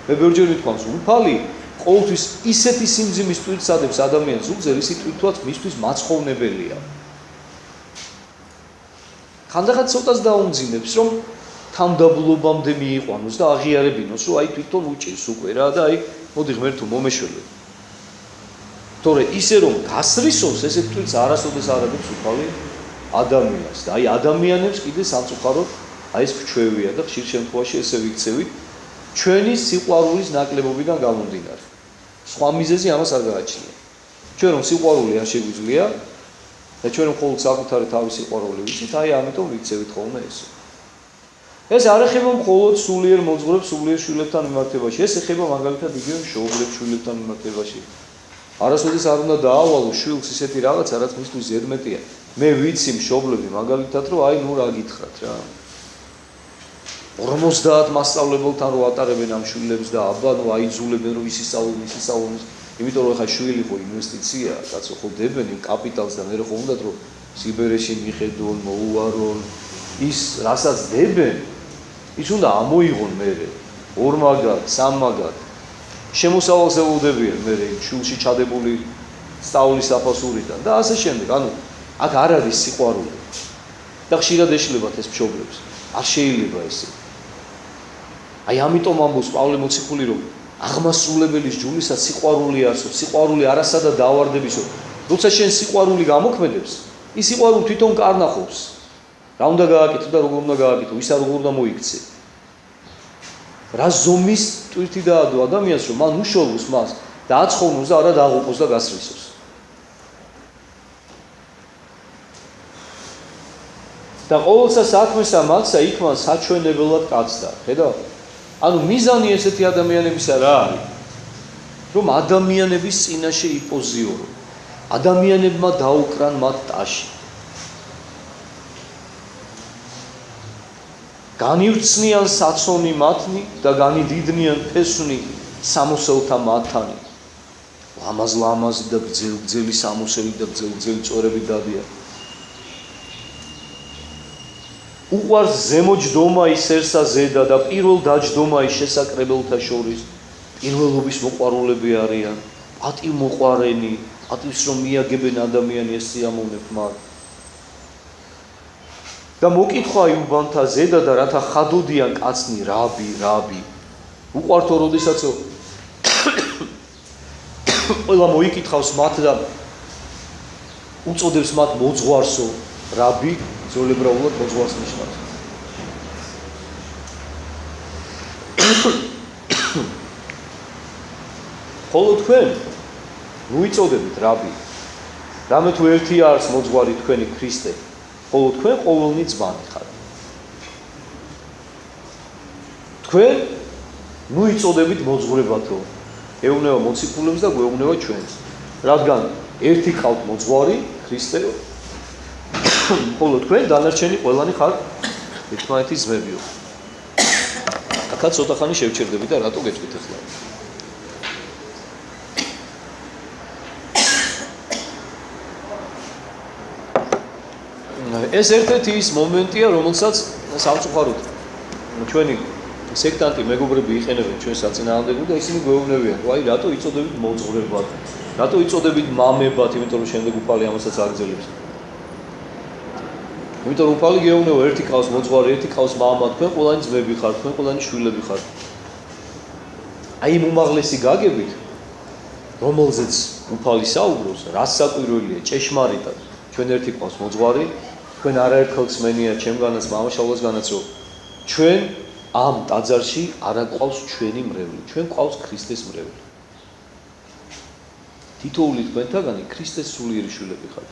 A: მე ბევრჯერ ვიტყვამს, უფალი ყოველთვის ისეთი სიმძიმის ტვირს ადებს ადამიანს ზურგზე, ისი ტვირთვაც მისთვის მაცხოვნებელია. ხანდახან ცოტას დაუმძიმებს, რომ თამდაბლობამდე მიიყვანოს და აღიარებინოს, რომ აი თვითონ უჭირს უკვე რა და აი მოდი ღმერთო მომეშველე. თორე ისე რომ გასრისოს ესეთ თვითს არასოდეს არ ადებს უფალი ადამიანს და აი ადამიანებს კიდე სამწუხაროდ აი ეს გვჩვევია და ხშირ შემთხვევაში ესე ვიქცევით ჩვენი სიყვარულის ნაკლებობიდან გამომდინარე. სხვა მიზეზი ამას არ გააჩნია. ჩვენ რომ სიყვარული არ შეგვიძლია და ჩვენ მხოლოდ საკუთარი თავის სიყვარული ვიცით, აი ამიტომ ვიქცევით ხოლმე ესე. ეს არ ეხება მხოლოდ სულიერ მოძღვრებს, სულიერ შვილებთან მიმართებაში, ეს ეხება მაგალითად იგივე მშობლებს შვილებთან მიმართებაში. არასოდეს არ უნდა დაავალო შვილს ისეთი რაღაცა, რაც მისთვის ზედმეტია. მე ვიცი მშობლები მაგალითად, რომ აი ნუ რა გითხრათ რა. 50 მასწავლებელთან რო ატარებენ ამ შვილებს და აბა ნუ აიძულებენ რომ ისისწავლონ, იმიტომ რომ ხა შვილი ხო ინვესტიციაა, კაცო ხო დებენ იმ კაპიტალს და მე ხო უნდათ რომ სიბერეში მიხედონ, მოუარონ, ის რასაც დებენ, ის უნდა ამოიღონ მერე, ორმაგად, სამმაგად. შემოსავალს ელოდებიან მერე იმ შულში ჩადებული სწავლის საფასურიდან და ასე შემდეგ. ანუ აქ არ არის სიყვარული. და ხშირად ეშლებათ ეს მშობლებს. არ შეიძლება ესე. აი ამიტომ ამბობს პავლე მოციქული რომ აღმასრულებელის ჯულისა სიყვარული არსებობს, სიყვარული არასადა დავარდებისო. როცა შენ სიყვარული გამოქმედებს, ის სიყვარული თვითონ კარნახობს. რა უნდა გააკეთო და როგორ უნდა გააკეთო, ისა როგორ უნდა მოიქცე. რა ზომის ტვირთი დაადო ადამიანს, რომ მან უშოვოს მას და აცხოვნოს და არა დაღუპოს და გასრისოს. და ყოველსა საქმესა მათსა იქ მან საჩვენებელად კაცდა. ხედავ? ანუ მიზანი ესეთი ადამიანებისა რა არის? რომ ადამიანების წინაშე იპოზიორო. ადამიანებმა დაუკრან მათ ტაში. განივრცნიან საცონი მათნი და განიდიდნიან ფესვნი სამოსელთა მათანი. ლამაზ-ლამაზი და გძელი სამოსელი და გძელი წორები დადიან. უყვარს ზემოჯდომა ისერსა ზედა და პირველ დაჯდომა ის შესაკრებელთა შორის. პირველობის მოყვარულები არიან, პატივმოყვარენი, პატივს რომ მიაგებენ ადამიანი ეს სიამოვნებ მათ. და მოკითხვა იუბანთა ზედა და რათა ხადოდიან კაცნი რაბი. უყვართო როდესაცო ყველა მოიკითხავს მათ და უწოდებს მათ მოძღვარსო, რაბი ძოლებრაულად მოძღვარს ნიშნავს. ხოლო თქვენ მოიწოდებით რაბი. რამე თუ ერთი არის მოძღვარი თქვენი ქრისტე, ხოლო თქვენ ყოველნი ძმანი ხართ. თქვენ მოიწოდებით მოძღვრებათო. ეუბნება მოციქულებს და გვეუბნება ჩვენს. რადგან ერთი ყავთ მოძღვარი ქრისტე, ხოლო თქვენ დანარჩენი ყველანი ხართ ერთმანეთის ძმებიო. აქაც ცოტა ხანი შევჩერდები და რატო გეტყვით ახლა? ეს ერთ-ერთი ის მომენტია, რომელსაც სამწუხაროდ ჩვენი სექტანტი მეგობრები იყენებენ ჩვენ საწინააღმდეგოდ და ისინი გვეუბნებიან, რომ აი რატო იწოდებით მოძღვრებად, რატო იწოდებით მამებად, იმიტომ რომ შემდეგ უფალი ამასაც აგრძელებს. იმიტომ რომ უფალი გეუბნება ერთი ყავს მოძღვარი, ერთი ყავს მამა, თქვენ ყველანი ძმები ხართ, თქვენ ყველანი შვილები ხართ. აი იმ უმაღლესი გაგებით, რომელზეც უფალი საუბრობს, რას საკვირველია, ჭეშმარიტად. ჩვენ ერთი ყავს მოძღვარი, თქვენ არაერთხელ ხსმენია ჩემგანაც, მამაშავლისგანაც, რომ ჩვენ ამ ტაძარში არ აყავს ჩვენი მრევლი, ჩვენ ყავს ქრისტეს მრევლი. თითოეული თქვენთაგანი ქრისტეს სულიერი შვილები ხართ.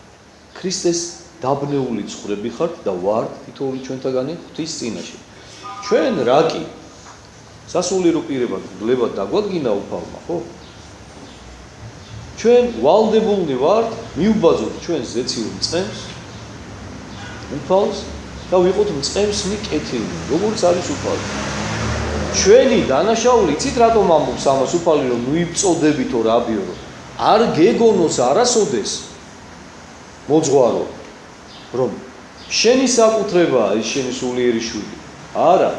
A: ქრისტეს დაბნეული ცხოვრები ხართ და ვართ თითოეული ჩვენთაგანი ღვთის წინაშე. ჩვენ რა კი სასულიერო პირებად გლებად დაგვადგინა უფალმა, ხო? ჩვენ ვალდებულნი ვართ მიუბაძოთ ჩვენ ზეციურ მწყემს უფალს და ვიყოთ მწყემსნი კეთილი, როგორც არის უფალი. ჩვენი დანაშაული, იცით რატომ ამბობს ამას უფალი, რომ მიიწოდებითო რაბიო, რომ არ გეგონოს არასოდეს მოძღვარო, რომ შენი საკუთრებაა ის შენი სულიერი შვილი. არა,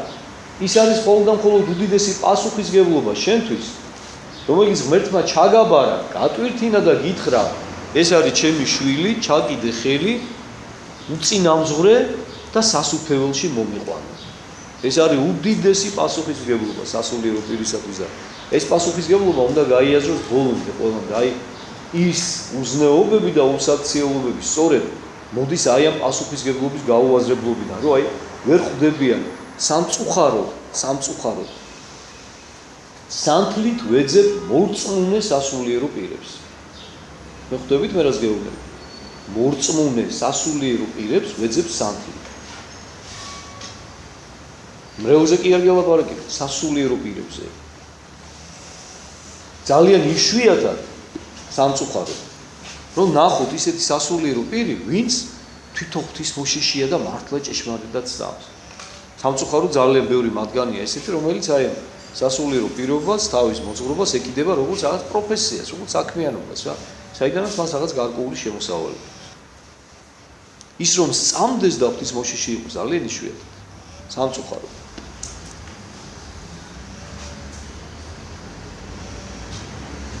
A: ის არის მხოლოდ და მხოლოდ უდიდესი პასუხისგებლობა შენთვის, რომელიც ღმერთმა ჩაგაბარა, გატვირთინა და გითხრა, ეს არის ჩემი შვილი, ჩაკიდე ხელი, უწინამძღვრე და სასუფეველში მომიყვანო. ეს არის უდიდესი პასუხისმგებლობა სასულიერო პირისათვის და ეს პასუხისმგებლობა უნდა გაიაზროს ბოლომდე ყველამ და აი ის უზნეობები და უსაქციელობები სწორედ მოდის აი ამ პასუხისმგებლობის გაუაზრებლობიდან, რომ აი ვერ ხვდებიან სამწუხაროდ სანთლით ვეძებ მორწმუნე სასულიერო პირებს. მე ხვდებით მე რას გეუბნები? მორწმუნე სასულიერო პირებს ვეძებ სანთლით. მრევლზე კი არ გელაპარაკებთ, სასულიერო პირებზე. ძალიან იშვიათად სამწუხაროდ, რომ ნახოთ ისეთი სასულიერო პირი, ვინც თვითონ ღვთის მოშიშია და მართლა ჭეშმარიტად სწავს. სამწუხაროდ ძალიან ბევრი მათგანია ესეთი, რომელიც აი სასულიერო პირობას, თავის მოძღვრობას ეკიდება როგორც რაღაც პროფესიას, როგორც საქმიანობას რა, საიდანაც მას რაღაც გარკვეული შემოსავალი. ის რომ სწამდეს და ღვთის მოშიში იყოს ძალიან იშვიათად. სამწუხაროდ.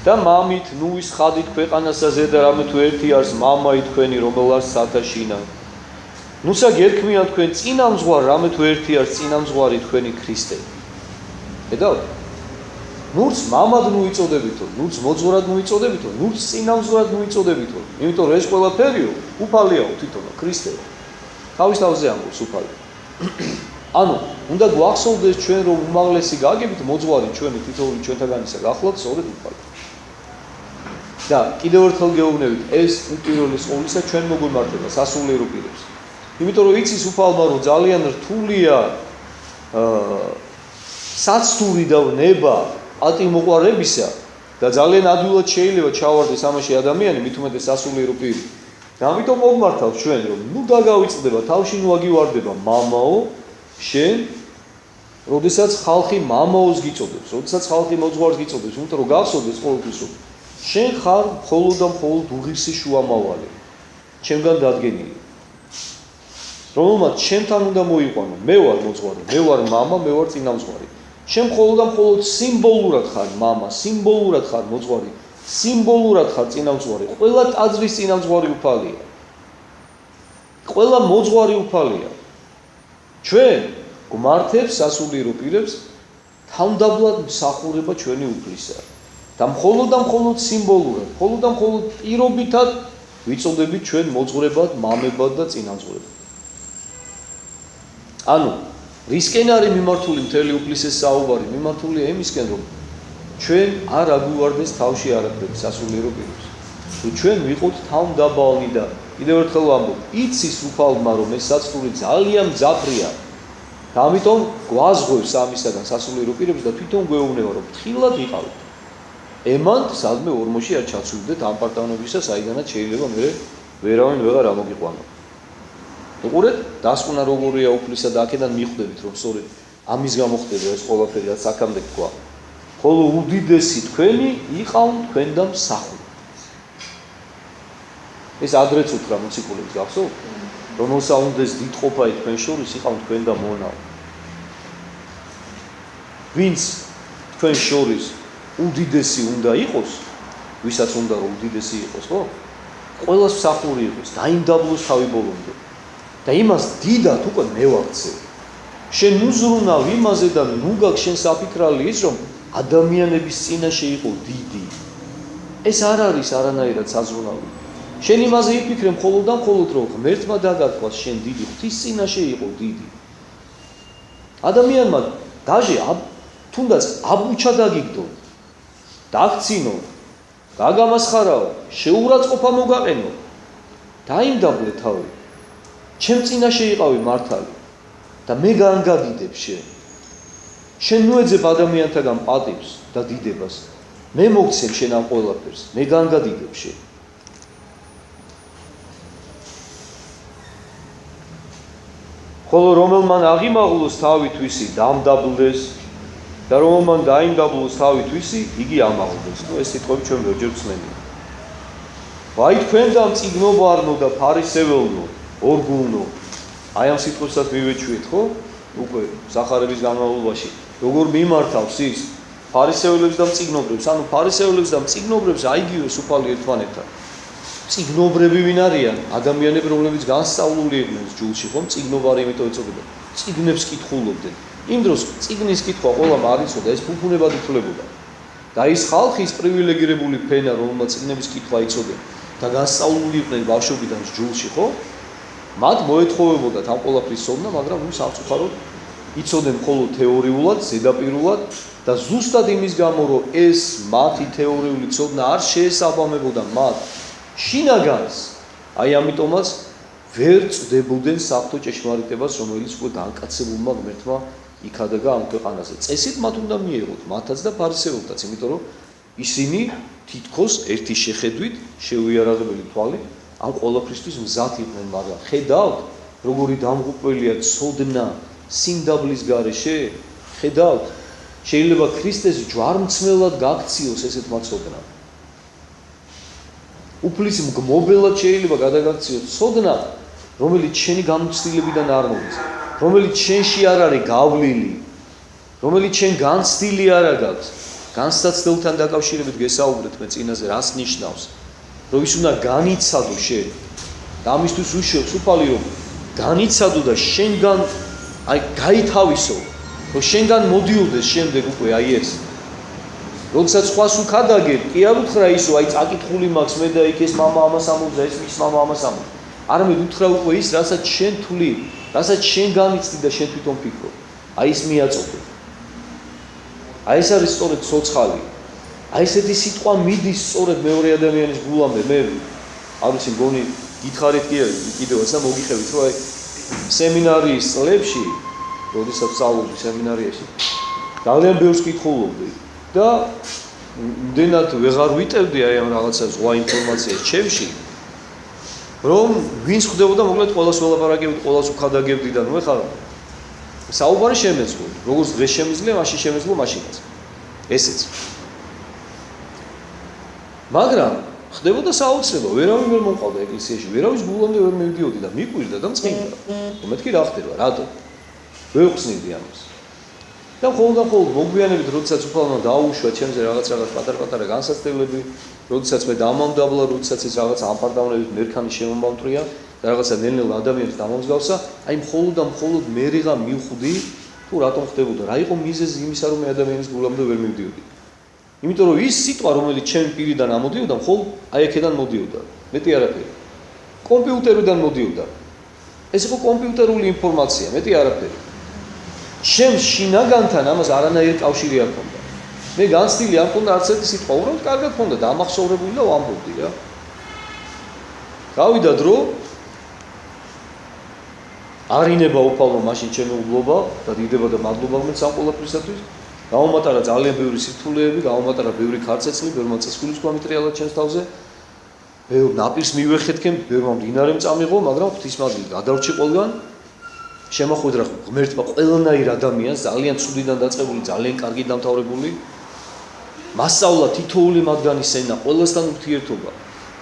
A: და მამით ნუის ხადით ქვეყანასა ზედა რამე თუ ერთი არის მამაი თქვენი რომელას სათაშინა. ნუსა გერქმიან თქვენ წინამძღვარ რამე თუ ერთი არის წინამძღვარი თქვენი ქრისტე. ედავ? ნურს მამად მოიწოდებითო, ნურს მოძღვრად მოიწოდებითო, ნურს წინამძღვრად მოიწოდებითო. იმიტომ რომ ეს ყველაფერიო უფალიაო თვითონ ქრისტეო. თავის თავზე ამბობს უფალი. ანუ უნდა გვახსოვდეს ჩვენ რომ უმაღლესი გაგებით მოძღვარი ჩვენი თითოეული ჩვენთაგანისა გახლავთ სწორედ უფალი. და კიდევ ერთხელ გეუბნებით, ეს უპირველეს ყოვლისა ჩვენ მოგვემართება სასულიერო პირებს. იმიტომ რომ იცის უფალმა რომ ძალიან რთულია საცდური და ნება პატიმოყარებისა და ძალიან ადვილად შეიძლება ჩავარდეს ამაში ადამიანი, მით უმეტეს სასულიერო პირი. და ამიტომ მოგმართავს ჩვენ რომ ნუ დაგავიწყდება თავში ნუ აგივარდება მამაო შენ როდესაც ხალხი მამაოს გიწოდებს, როდესაც ხალხი მოძღვარს გიწოდებს, იმიტომ რომ გახსოვდეს ყოველთვის რომ შენ ხარ მხოლოდ და მხოლოდ უღირსი შუამავალი ჩემგან დადგენილი რომელმაც ჩემთან უნდა მოიყვანო მე ვარ მოძღვარი მე ვარ მამა მე ვარ წინამძღვარი შენ მხოლოდ და მხოლოდ სიმბოლურად ხარ მამა სიმბოლურად ხარ მოძღვარი სიმბოლურად ხარ წინამძღვარი ყველა ტაძრის წინამძღვარი უფალია ყველა მოძღვარი უფალია ჩვენ გვმართებს სასულიერო პირებს თავდაბლად მსახურება ჩვენი უფლისა და მხოლოდ სიმბოლურად, მხოლოდ და მხოლოდ პირობითად ვიწოდებით ჩვენ მოძღვრებად, მამებად და წინამძღვრებად. ანუ, რისკენ არის მიმართული მთელი უფლისის საუბარი, მიმართულია იმისკენ, რომ ჩვენ არ აგვივარდეს თავში არაფერი სასულიერო პირებს. თუ ჩვენ ვიყოთ თავდაბალნი და კიდევ ერთხელ ვამბობ, იცის უფალმა, რომ ეს საწური ძალიან მძაფრია და ამიტომ გვაზღვევს ამისაგან სასულიერო პირებს და თვითონ გვეუბნება, რომ ფრთხილად ვიყავით. ემანთ სადმე ორმოში არ ჩაცულდეთ ამ პარტანებისა, საიდანაც შეიძლება მე ვერავინ ვეღარ ამოგიყვანო. უყურეთ, დასკვნა როგორია უფლისა და აქედან მიხვდებით, რომ სწორედ ამის გამო ხდება ეს ყველაფერი, რაც აქამდე თქვა. ხოლო უდიდესი თქვენი იყავთ თქვენ და მსახური. ეს ადრეც უთხრა მოციქულებს გახსოვთ? რომელსა უნდეს დიდყოფა თქვენ შორის იყავთ თქვენ და მონაო. ვინც თქვენ შორის უდიდესი უნდა იყოს, ვისაც უნდა რომ უდიდესი იყოს, ხო? ყველას მსახური იყოს, დაიმდაბლოს თავი ბოლომდე. და იმას დიდად უკვე მე ვაქცევ. შენ უზრუნავ იმაზე და ნუ გაქვს შენ საფიქრალი ის, რომ ადამიანების წინაშე იყო დიდი. ეს არ არის არანაირად საზრუნავი. შენ იმაზე იფიქრე მხოლოდ და მხოლოდ რომ ღმერთმა დაგათქვას შენ დიდი, ღვთის წინაშე იყო დიდი. ადამიანმა დაჟე თუნდაც აბუჩა დაგიგდო. დაგცინო, გაგამასხარაო, შეურაცხყოფა მოგაყენო. დაიმდაბლე თავი. ჩემ წინაშე იყავი მართალი და მე განგადიდებ შენ. შენ ნუ ეძებ ადამიანთაგან პატივს და დიდებას. მე მოგცემ შენ ამ ყველაფერს, მე განგადიდებ შენ. ხოლო რომელმან აღიმაღლოს თავი თვისი დამდაბლდეს და რომელმან დაიმდაბლოს თავი თვისი, იგი ამაღლდეს. ნუ ეს სიტყვები ჩვენ ვერჯერ ვსმენია. ვაი თქვენ და მწიგნობარნო და ფარისეველნო, ორგულნო. აი ამ სიტყვებსაც მივეჩვიეთ, ხო? უკვე სახარების განმავლობაში. როგორ მიმართავს ის ფარისეველებს და მწიგნობრებს, ანუ ფარისეველებს და მწიგნობრებს აიგივეს უფალი ერთმანეთთან. მწიგნობრები ვინ არიან? ადამიანები, რომლებიც განსწავლული იყვნენ ჯულში, ხო? მწიგნობარი იმიტომ ეწოდება. წიგნებს კითხულობდნენ. იმ დროს წიგნის კითხვა ყველამ არ იცოდა, ეს ფუფუნებად ითვლებოდა. და ის ხალხი ის პრივილეგირებული ფენა, რომელმაც წიგნების კითხვა იცოდნენ და განსწავლული იყვნენ ბავშვობიდან ჯულში, ხო? მათ მოეთხოვებოდათ ამ ყველაფრის ცოდნა, მაგრამ ნუ სამწუხაროდ იცოდნენ მხოლოდ თეორიულად, ზედაპირულად და ზუსტად იმის გამო, რომ ეს მათი თეორიული ცოდნა არ შეესაბამებოდა მათ შინაგანს, აი ამიტომაც ვერ წდებოდნენ საფრთხო ჭეშმარიტებას, რომელიც უკვე დაანკაცებულმა ღმერთმა იქადაგა ამ ქვეყანაზე. წესით მათ უნდა მიიღოთ, მათაც და ფარისეულთაც, იმიტომ რომ ისინი თითქოს ერთი შეხედვით, შეუიარაღებელი თვალით ამ ყველაფრისთვის მზად იყვნენ, მაგრამ ხედავთ, როგორი დამღუპველია ცოდნა სიმდაბლის გარეშე, ხედავთ, შეიძლება ქრისტეს ჯვარმცმელად გაქციოს ესეთ მაცოდნა. უფლის მგმობელად შეიძლება გადაგაქციოს ცოდნა, რომელიც შენი გამოცდილებიდან არ მოდის, რომელიც შენში არ არის გავლილი, რომელიც შენ განცდილი არ აქვს. განსაცდელთან დაკავშირებით გესაუბრეთ მე წინაზე, რას ნიშნავს, რომ ის უნდა განიცადო შენ. და ამისთვის უშევს უფალი, რომ განიცადო და შენგან აი გაითავისო, რომ შენგან მოდიოდეს შემდეგ უკვე აი ეს. როდესაც სხვას უკადაგებ, კი არ უთხრა ისო, აი წაკითხული მაქვს მე და იქ ეს მამა ამას ამბობს და ეს მის მამა ამას ამბობს. არამედ უთხრა უკვე ის, რასაც შენ თვლი, რასაც შენ განიცდი და შენ თვითონ ფიქრობ. აი ეს მიაწოდე. აი ეს არის სწორედ ცოცხალი. აი ესეთი სიტყვა მიდის სწორედ მეორე ადამიანის გულამდე. მე არ ვიცი, მგონი გითხარით კიდევაც და მოგიხევით, რომ აი სემინარიის წლებში, როდესაც სწავლობდი სემინარიაში, ძალიან ბევრს კითხულობდი და იმდენად ვეღარ ვიტევდი აი ამ რაღაცა ზღვა ინფორმაციას ჩემში, რომ ვინც ხდებოდა მოკლედ ყოველას ველაპარაკებდი, ყოველას უხადაგებდი და ნუ ეხლა საუბარი შემეძლო, როგორც დღეს შემიძლია, მაშინ შემეძლო მაშინაც. ესეც. მაგრამ ხდებოდა საოცრება, ვერავინ ვერ მომყავდა ეკლესიაში, ვერავის გულამდე ვერ მივდიოდი და მიყვირდა და მწყინდა. მეთქი რა ხდება, რატო? ვერ ხსნიდი ამას. და ხოლმე მოგვიანებით, როდესაც უფალმა დაუშვა ჩემზე რაღაც პატარ-პატარა განსაცდელები, როდესაც მე დამამდაბლა, როდესაც ეს რაღაც ამპარდავნებით მერქანი შემომბავტრია და რაღაცა ნელ-ნელა ადამიანს დამომსგავსა, აი მხოლოდ მე რიღა მივხვდი, თუ რატომ ხდებოდა, რა იყო მიზეზი იმისა, რომ მე ადამიანის გულამდე ვერ მივდიოდი. იმიტომ რომ ის სიტყვა, რომელიც ჩემი პირიდან ამოდიოდა, მხოლოდ აი აქედან მოდიოდა. მეტი არაფერი. კომპიუტერიდან მოდიოდა. ეს იყო კომპიუტერული ინფორმაცია, მეტი არაფერი. ჩემს შინაგანთან ამას არანაირი კავშირი არ ჰქონდა. მე განცდილი არ ჰქონდა არც ერთი სიტყვა, უბრალოდ კარგად ჰქონდა დამახსოვრებული და ვამბობდი რა. გავიდა დრო, არინება უფალმა მაშინ ჩემი უბლობა და დიდება და მადლობა მე სამ ყველაფრისათვის. გამომატარა ძალიან ბევრი სირთულეები, გამომატარა ბევრი ქარცეცლი, ბევრმა წესხულის გვამიტრიალა ჩემს თავზე. ბევრ ნაპირს მივეხეთქემ, ბევრმა მდინარემ წამიღო, მაგრამ ღვთისმადლით გადავრჩი ყველგან. შემოხვედრა ღმერთმა ყველანაირ ადამიანს, ძალიან ცუდიდან დაწყებული, ძალიან კარგი დამთავრებული. მასწავლა თითოეული მათგანის სენა, ყველასთან ურთიერთობა,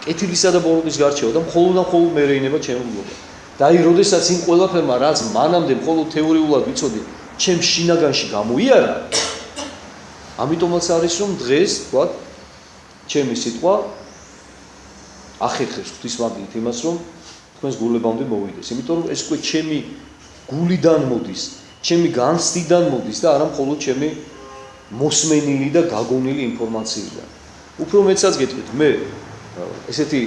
A: კეთილისა და ბოროტის გარჩევა და მხოლოდ მე რეინება ჩემი უბლობა. და აი, როდესაც იმ ყველაფერმა, რაც მანამდე მხოლოდ თეორიულად ვიცოდი, ჩემს შინაგანში გამოიარა, ამიტომაც არის, რომ დღეს, თქვათ, ჩემი სიტყვა ახერხებს ღვთისმადლით იმას, რომ თქვენს გულებამდე მოვიდეს. იმიტომ რომ ეს უკვე ჩემი გულიდან მოდის, ჩემი განცდიდან მოდის და არა მხოლოდ ჩემი მოსმენილი და გაგონილი ინფორმაციიდან. უფრო მეცაც გეტყვით, მე ესეთი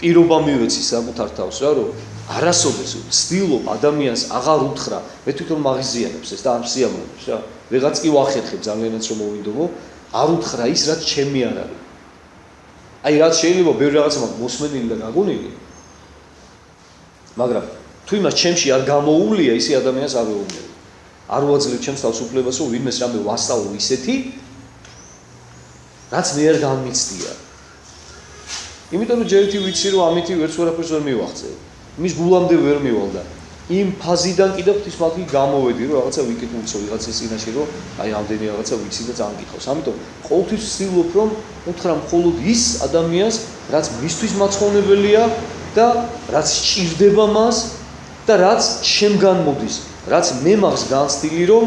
A: პირობა მივეცი საკუთარ თავს რა, რომ არასოდეს ვცდილობ ადამიანს აღარ უთხრა, მე თვითონ მაღიზიანებს ეს და არ სიამოვნებს რა. ვიღაც კი ვახერხებ ძალიანაც რომ მოვიდომო, არ უთხრა ის რაც ჩემი არ არის. აი რაც შეიძლება ბევრი რაღაცა მაქვს მოსმენილი და გაგონილი, მაგრამ თუ იმას ჩემში არ გამოუვლია, ისე ადამიანს არ ვეუბნები. არ ვაძლევ ჩემს თავისუფლებას, რომ ვინმეს რამე ვასწავლო ისეთი, რაც მე არ განმიცდია. იმიტომ რომ ჯერ ერთი ვიცი, რომ ამითი ვერც ვერაფერს ვერ მივახცევ. მის გულამდე ვერ მივალ და იმ ფაზიდან კიდევ ღვთისმადლით გამოვედი, რომ რაღაცა ვიკითხულსო ვიღაცის წინაშე, რომ აი ამდენი რაღაცა ვიცი და წამკითხავს. ამიტომ ყოველთვის ვცდილობ, რომ უთხრა მხოლოდ ის ადამიანს, რაც მისთვის მაცხოვნებელია და რაც სჭირდება მას და რაც შემგან მოდის, რაც მე მაქვს განცდილი, რომ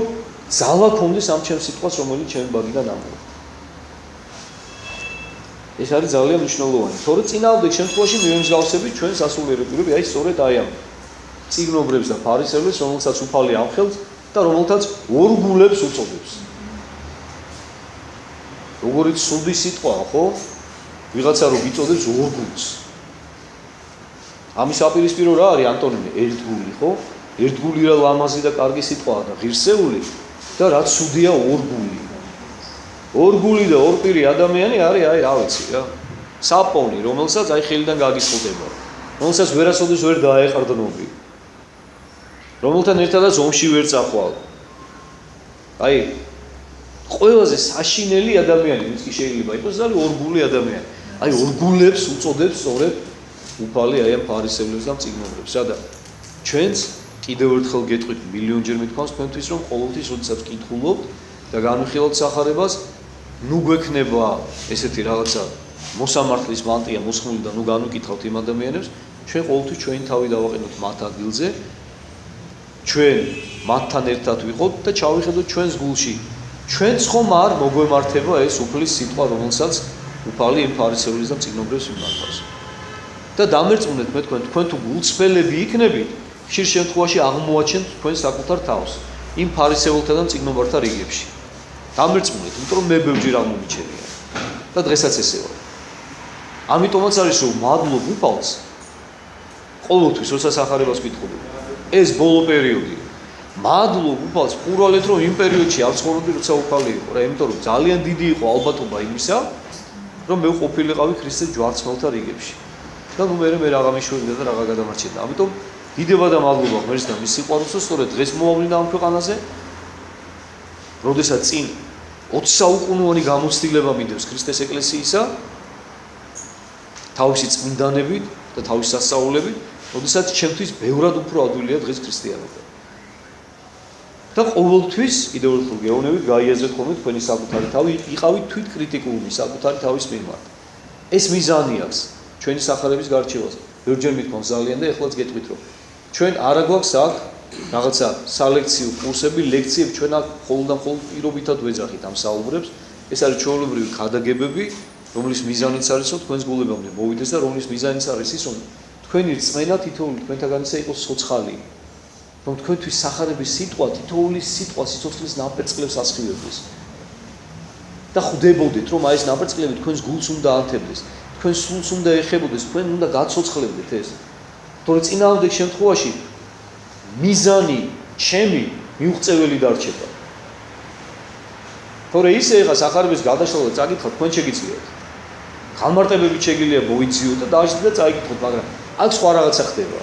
A: ძალა ქონდეს ამ ჩემს სიტყვას, რომელიც ჩემი ბაგიდან ამბობს. ეს არის ძალიან მნიშვნელოვანი. თორე წინააღმდეგ შემთხვევაში მივემსგავსებით ჩვენ სასულიერებლები, აი სწორედ აი ამ წიგნობრებს და ფარისევლებს, რომელსაც უფალი ამხელს და რომელთაც ორ გულებს უწოდებს. როგორიც სუდი სიტყვაა, ხო? ვიღაცა რო გიწოდებს ორ გულს. ამის აპირისპირო რა არის ანტონიმი? ერთგული, ხო? ერთგული რა ლამაზი და კარგი სიტყვაა და ღირსეული და რაც სუდია ორ გული. ორ გული და ორ პირი ადამიანი არის, აი რა ვიცი რა. საპონი, რომელსაც აი ხელიდან გაგისხლდება. რომელსაც ვერასოდეს ვერ დაეყრდნობი. რომელთან ერთადაც ომში ვერ წახვალ. აი ყველაზე საშინელი ადამიანი, ვინც კი შეიძლება იყოს ზალი ორგული ადამიანი. აი ორგულებს უწოდებს სწორედ უფალი აი ამ ფარისევლებს და მწიგნობრებს. სადა ჩვენც კიდევ ერთხელ გეტყვით მილიონჯერ მithქვამს თქვენთვის რომ ყოველთვის როდესაც კითხულობთ და განვიხილავთ სახარებას, ნუ გვექნება ესეთი რაღაცა მოსამართლის მანტია მოსხმული და ნუ განვიკითხავთ იმ ადამიანებს, ჩვენ ყოველთვის ჩვენი თავი დავაყენოთ მათ ადგილზე, ჩვენ მათთან ერთად ვიყოთ და ჩავიხედოთ ჩვენს გულში. ჩვენც ხომ არ მოგვემართება ეს უფლის სიტყვა, რომელსაც უფალი იმ ფარისევლის და მწიგნობრებს მიმართავს. და დამერწმუნეთ მე თქვენ თუ გულწრფელები იქნებით, ხშირ შემთხვევაში აღმოაჩენთ თქვენ საკუთარ თავს იმ ფარისეველთა და მწიგნობართა რიგებში. დამერწმუნეთ, იმიტომ რომ მე ბევრჯერ აღმომიჩენია და დღესაც ესე ვარ. ამიტომაც არის რომ მადლობ უფალს ყოველთვის როდესაც ახარებას ვკითხულობ. ეს ბოლო პერიოდი. მადლობ უფალს ყურვალეთ რომ იმ პერიოდში არ ცხოვრობდი როცა უფალი იყო რა, იმიტომ რომ ძალიან დიდი იყო ალბათობა იმისა, რომ მე ყოფილიყავი ქრისტეს ჯვარცმელთა რიგებში. და ნუ მე რაღა მიშვიდდა და რაღა გადამარჩენდა. ამიტომ დიდება და მადლობა ღმერთს და მის სიყვარულს, სწორედ დღეს მოვავლინა ამ ქვეყანაზე, როდესაც წინ 20 საუკუნოვანი გამოცდილება მინდებს ქრისტეს ეკლესიისა, თავისი წმინდანებით და თავისი სასწაულებით, როდესაც ჩემთვის ბევრად უფრო ადვილია დღეს ქრისტიანობა. და ყოველთვის კიდევ ერთხელ გეუბნებით, გაიაზრეთ ხოლმე თქვენი საკუთარი თავი, იყავით თვითკრიტიკულნი საკუთარი თავის მიმართ. ეს მიზანი აქვს ჩვენი სახარების გარჩევაზე. ბევრჯერ მithქვამს ძალიან და ეხლაც გეტყვით რომ ჩვენ არა გვაქვს აქ რაღაცა სალექციო კურსები, ლექციები, ჩვენ აქ მხოლოდ და მხოლოდ პირობითად ვეძახით ამ საუბრებს. ეს არის ჩვეულებრივი ქადაგებები, რომლის მიზანიც არის რომ თქვენს გულებამდე მოვიდეს და რომლის მიზანიც არის ის რომ თქვენი რწმენა თითოეული თქვენთაგანისა იყოს სოცხალი. რომ თქვენთვის სახარების სიტყვა თითოეული სიტყვა სიცოცხლის ნაპერწკლებს ასხივებდეს. და ხვდებოდეთ რომ აი ეს ნაპერწკლები თქვენს გულს უნდა ანთებდეს, თქვენს სულს უნდა ეხებოდეს, თქვენ უნდა გაცოცხლებდეთ ეს. თორე წინააღმდეგ შემთხვევაში მიზანი ჩემი მიუღწეველი დარჩება. თორე ისე ეხა სახარების გადაშლა წაკითხოთ, თქვენ შეგიძლიათ. განმარტებებით შეგიძლია მოიციოთ და დააშლით და წაიკითხოთ, მაგრამ აქ სხვა რაღაცა ხდება.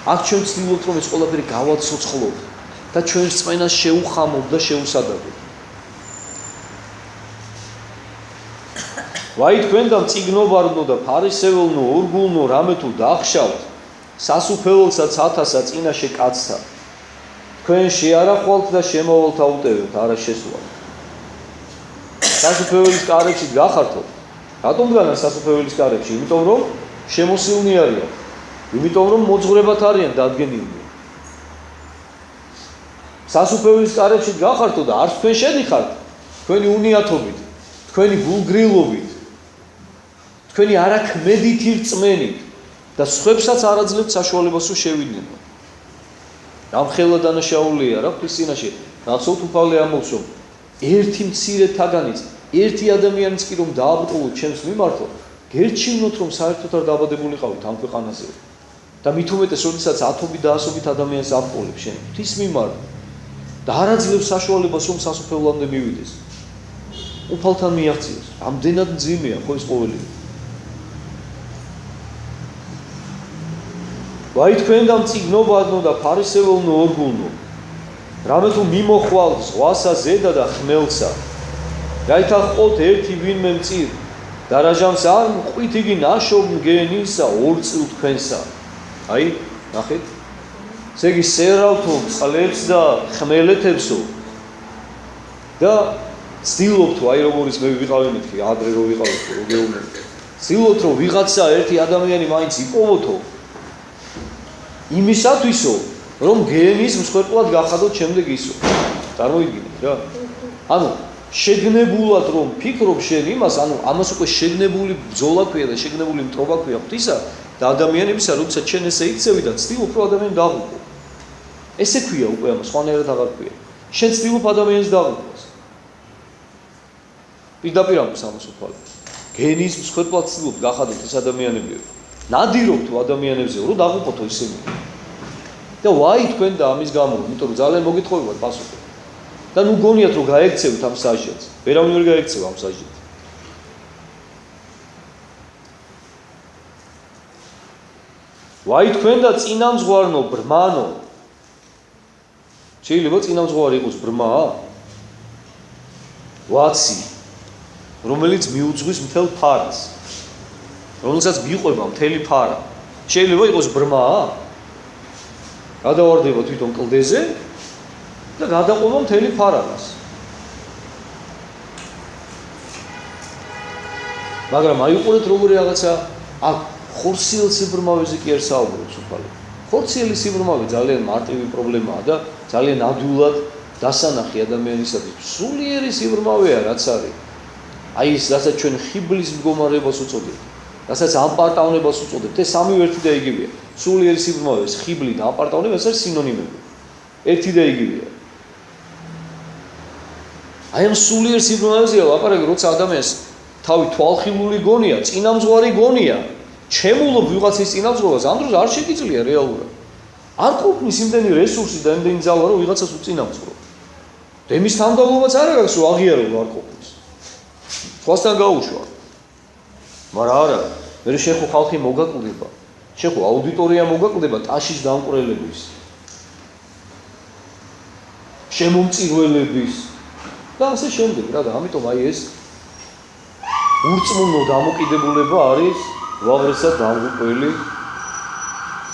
A: აქ ჩვენ ვცდილობთ რომ ეს ყველაფერი გავაცოცხლოთ და ჩვენ რწმენას შეუხამოთ და შეუსადაგოთ. ვაი თქვენ და მწიგნობარნო და ფარისეველნო, ორგულნო, რამე თუ დახშავთ, სასუფეველსა ცათასა წინაშე კაცთა. თქვენ შეარახვალთ და შემოვალთა უტევებთ, არა შესუვალთ. სასუფეველის კარებში გახართოთ. რატომ დგანან სასუფეველის კარებში? იმიტომ რომ შემოსილნი არიან. იმიტომ რომ მოძღვრებად არიან დადგენილნი. სასუფეველის კარებში გახართო და არც თქვენ შედიხართ თქვენი უნიათობით, თქვენი გულგრილობით, თქვენი არაქმედითი რწმენით და სხვებსაც არ აძლევთ საშუალებას რომ შევიდნენ. რამხელა დანაშაულია რა ღვთის წინაშე, რაცოთ უფალი ამბობს რომ ერთი მცირე თაგანიც, ერთი ადამიანიც კი რომ დააბრკოლოთ ჩემს მიმართო, გერჩივნოთ რომ საერთოდ არ დაბადებულიყავით ამ ქვეყანაზე. და მით უმეტეს, როდესაც ათობით და ასობით ადამიანს აბრკოლებს შენ ღვთის მიმართ და არ აძლევს საშუალებას რომ სასუფეველამდე მივიდეს. უფალთან მიაღწიოს. ამდენად მძიმეა ხო ეს ყოველი. ვაი თქვენ და მწიგნობარნო და ფარისეველნო, ორგულნო, რამე თუ მიმოხვალთ ზღვასა ზედა და ხმელსა, რაითა ჰყოთ ერთი ვინმე მწირ და რაჟამს არ მყვით იგი ნაშობ მგენისა ორ წილ თქვენსა. აი, ნახეთ. ესე იგი სერავთო წყლებს და ხმელეთებსო და ცდილობთ აი როგორიც მე ვიყავი მეთქი, ადრე რო ვიყავი რო გეუბნები. ცდილობთ რომ ვიღაცა ერთი ადამიანი მაინც იპოვოთო იმისათვისო რომ გენის მსხვერპლად გახადოთ შემდეგ ისო. წარმოიდგინეთ რა. ანუ შეგნებულად რომ ფიქრობ შენ იმას, ანუ ამას უკვე შეგნებული ბრძოლა ქვია და შეგნებული მტრობა ქვია ღვთისა და ადამიანებისა, როდესაც შენ ესე იცევი და ცდილობ რომ ადამიანი დაღუპო. ესე ქვია უკვე ამას, სხვანაირად აღარ ქვია. შენ ცდილობ ადამიანს დაღუპოს. პირდაპირ ამბობს ამას უფალი. გენის მსხვერპლად ცდილობ გახადოთ ეს ადამიანები. ნადირობ თუ ადამიანებზე რომ დაღუპოთო ისინი. და ვაი თქვენ და ამის გამო, იმიტომ რომ ძალიან მოგითხოვებათ პასუხი. და ნუ გონიათ რომ გაექცევთ ამ საჟეთს. ვერავინ ვერ გაექცევა ამ საჟეთს. ვაი თქვენ და წინამძღვარნო, ბრმანო. შეიძლება წინამძღვარი იყოს ბრმა? ვაცი, რომელიც მიუძღვის მთელ ფარას, რომელსაც მიყვება მთელი ფარა. შეიძლება იყოს ბრმა, გადავარდება თვითონ კლდეზე და გადაყვება მთელი ფარას. მაგრამ აიყურეთ როგორი რაღაცა აქ ხორციელ სიბრმავეზე კი არ საუბრობს უფალი. ხორციელი სიბრმავე ძალიან მარტივი პრობლემაა და ძალიან ადვილად დასანახი ადამიანისათვის. სულიერი სიბრმავეა რაც არის. აი ეს რასაც ჩვენ ხიბლის მდგომარეობას უწოდებთ, რასაც ამპარტავნებას უწოდებთ, ეს სამივე ერთი და იგივეა. სულიერი სიბრმავე, ხიბლი და ამპარტავნება ეს არის სინონიმები. ერთი და იგივეა. აი ამ სულიერ სიბრმავეზეა ლაპარაკი, როცა ადამიანს თავი თვალხილული გონია, წინამძღვარი გონია, ჩემულობ ვიღაცის წინამძღვრობას, ამ დროს არ შეგიძლია რეალურად. არ ყოფნის იმდენი რესურსი და იმდენი ძალა, რომ ვიღაცას უწინამძღვრო. დემის თანამდებობაც არ აქვს, რომ აღიარო არ ყოფნის. სხვასთან გაუშვა. მაგრამ არა, მე შენ ხო ხალხი მოგაკლდება. შენ ხო აუდიტორია მოგაკლდება ტაშის დამკვრელების. შემომწირველების და ასე შემდეგ, რა და ამიტომ აი ეს ურწმუნო დამოკიდებულება არის უაღრესად დამღუპველი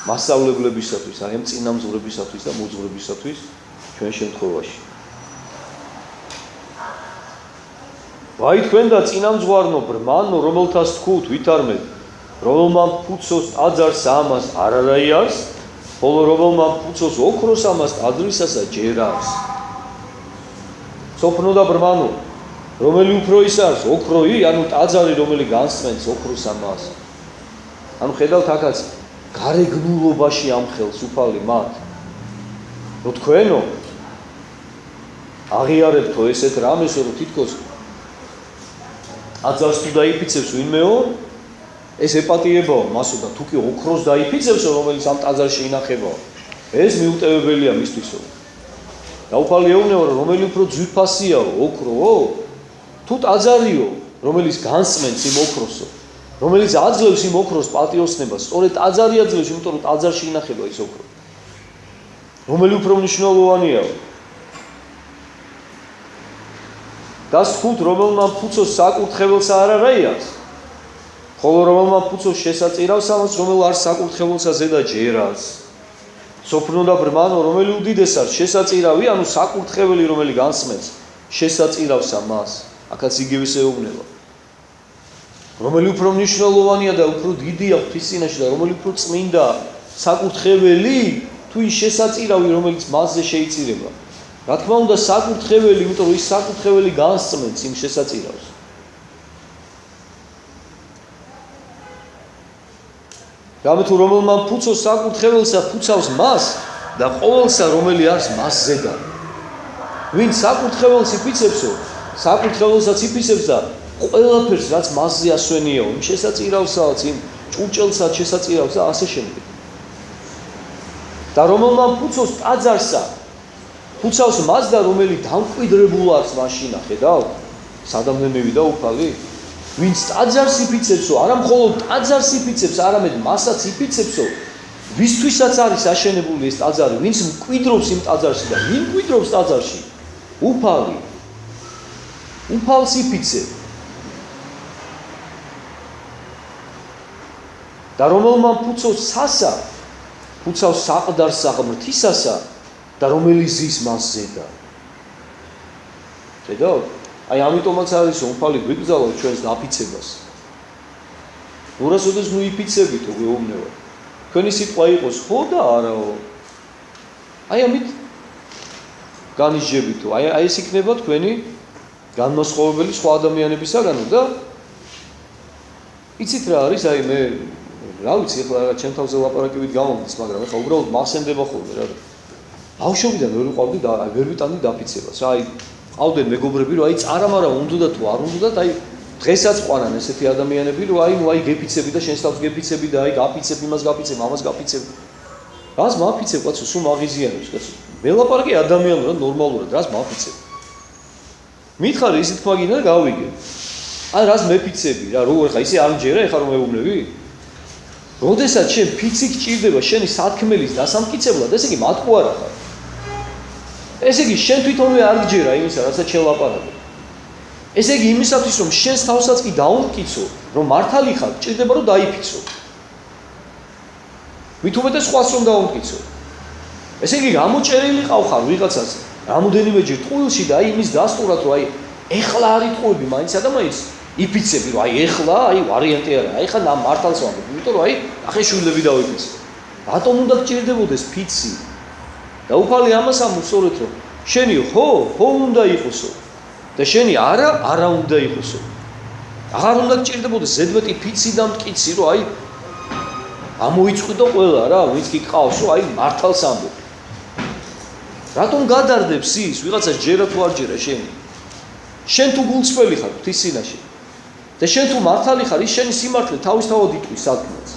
A: მასწავლებლებისათვის, აი ამ წინამძღვრებისათვის და მოძღვრებისათვის ჩვენ შემთხვევაში. ვაი თქვენ და წინამძღვარნო ბრმანო, რომელთას თქვით ვითარმეთ, რომელმა ფუცოს აძარს ამას არ არაიარს, ხოლო რომელმა ფუცოს ოქროს ამას ადრისასა ჯერავს. სოფნო და ბრმანო, რომელი უფრო ის არის, ოქროი, ანუ ტაძარი, რომელი განსმენს ოქროს ამას. ანუ ხედავთ აქაც გარეგნულობაში ამხელს უფალი მათ. რომ თქვენო აღიარებთო ესეთ რამეს, რომ თითქოს აძარს თუ დაიფიცებს ვინმეო, ეს ეპატიებაო მასო და თუ კი ოქროს დაიფიცებს, რომელიც ამ ტაძარში ინახებაო, ეს მიუტევებელია მისთვისო. და უფალი ეუბნება, რომ რომელი უფრო ძვირფასიაო, ოქროო, თუ ტაძარიო, რომელიც განსმენს იმ ოქროსო, რომელიც აძლევს იმ ოქროს პატიოსნებას, სწორედ ტაძარი აძლევს, იმიტომ რომ ტაძარში ინახება ის ოქრო. რომელი უფრო მნიშვნელოვანიაო? დას თქვით, რომელმა ფუცოს საკურთხეველსა არ არაიარს, ხოლო რომელმა ფუცოს შესაწირავს ამას, რომელ არ საკურთხეველსა ზედა ჯერას. სოფნო და ბრმანო, რომელი უდიდეს არის, შესაწირავი, ანუ საკურთხეველი, რომელი განსმენს, შესაწირავს ამას. აქაც იგივეს ეუბნება. რომელი უფრო მნიშვნელოვანია და უფრო დიდია ღვთისწინაშე და რომელი უფრო წმინდა საკურთხეველი, თუ ის შესაწირავი, რომელიც მასზე შეიწირება. რა თქმა უნდა, საკურთხეველი, იმიტომ რომ ის საკურთხეველი განსწმენს იმ შესაწირავს. რამე თუ რომელმა ფუცოს საკურთხეველსა ფუცავს მას და ყოველსა რომელი არის მას ზედა. ვინ საკურთხეველს იფიცებსო, საკურთხეველსაც იფიცებს და ყველაფერს რაც მასზე ასვენიაო, იმ შესაწირავსაც, იმ ჭურჭელსაც შესაწირავს და ასე შემდეგ. და რომელმა ფუცოს ტაძარსა ფუცავს მას და რომელი დამკვიდრებულ არის მაშინ, ხედავ? სადამდე მივიდა უფალი? ვინც ტაძარს იფიცებსო, არა მხოლოდ ტაძარს იფიცებს, არამედ მასაც იფიცებსო, ვისთვისაც არის აშენებული ეს ტაძარი, ვინც მკვიდრობს იმ ტაძარში და ვინ მკვიდრობს ტაძარში? უფალი. უფალს იფიცებ. და რომელმა ფუცოს სასა, ფუცავს საყდარსა ღმრთისასა და რომელი ზის მას ზედა. ხედავთ? აი ამიტომაც არის უფალი გვიგზავნოს ჩვენს დაფიცებას. როდესაც ნუ იფიცებითო გვეუბნება. თქვენი სიტყვა იყოს ხო და არაო. აი ამით განისჯებითო. აი ეს იქნება თქვენი განმასხვავებელი სხვა ადამიანებისაგანო და იცით რა არის, აი მე რა ვიცი, ახლა ჩემ თავზე ლაპარაკებით გამომდის, მაგრამ ახლა უბრალოდ მასენდება ხოლმე რა. ბავშვობიდან ვერ ვიყავდი და ვერ ვიტანდი დაფიცებას. რა აი ყავდნენ მეგობრები, რომ აი წარამარა უნდა თუ არ უნდა, აი დღესაც ყვანან ესეთი ადამიანები, რომ აი ნუ აი გეფიცები და შენს თავს გეფიცები და აი გაფიცებ, იმას გაფიცებ, ამას გაფიცებ. რას მაფიცებ, კაცო, სულ მაღიზიანებს, კაცო. მე ლაპარაკი ადამიანურად, ნორმალურად, რას მაფიცებ. მითხარი ისეთ მაგინა და გავიგე. აი რას მეფიცები, რა როგორ ხა ისე არ მჯერა, ეხლა რომ მეუბნები? როდესაც შენ ფიცი გჭირდება შენი სათქმელის დასამტკიცებლად, ესე იგი მათყუ არა ხარ. ესე იგი შენ თვითონვე არ გჯერა იმისა, რასაც შენ ლაპარაკობ. ესე იგი იმისათვის რომ შენს თავსაც კი დაუმტკიცო, რომ მართალი ხარ, ჭირდება რომ დაიფიცო. მით უმეტეს სხვას რომ დაუმტკიცო. ესე იგი გამოჭერილი ყავხარ ვიღაცას რამოდენიმეჯერ ტყუილში და აი იმის დასტურად რომ აი ეხლა არ იტყუები მაინც და მაინც იფიცები რომ აი ეხლა აი ვარიანტი არა, აი ხან ამ მართალს ვამბობ, იმიტომ რომ აი ახლა შვილები დავიფიცე. რატომ უნდა გჭირდებოდეს ფიცი? და უფალი ამას ამბობს სწორედ რომ შენი ხო უნდა იყოსო და შენი არა უნდა იყოსო. აღარ უნდა გჭირდებოდეს ზედმეტი ფიცი და მტკიცი რომ აი ამოიწყვიდო ყველა რა, ვინც კი ყავს რომ აი მართალს ამბობ. რატომ გადარდებს ის ვიღაცას ჯერა თუ არ ჯერა შენი? შენ თუ გულწრფელი ხარ ღვთის წინაშე და შენ თუ მართალი ხარ, ის შენი სიმართლე თავისთავად იტყვის საქმეს.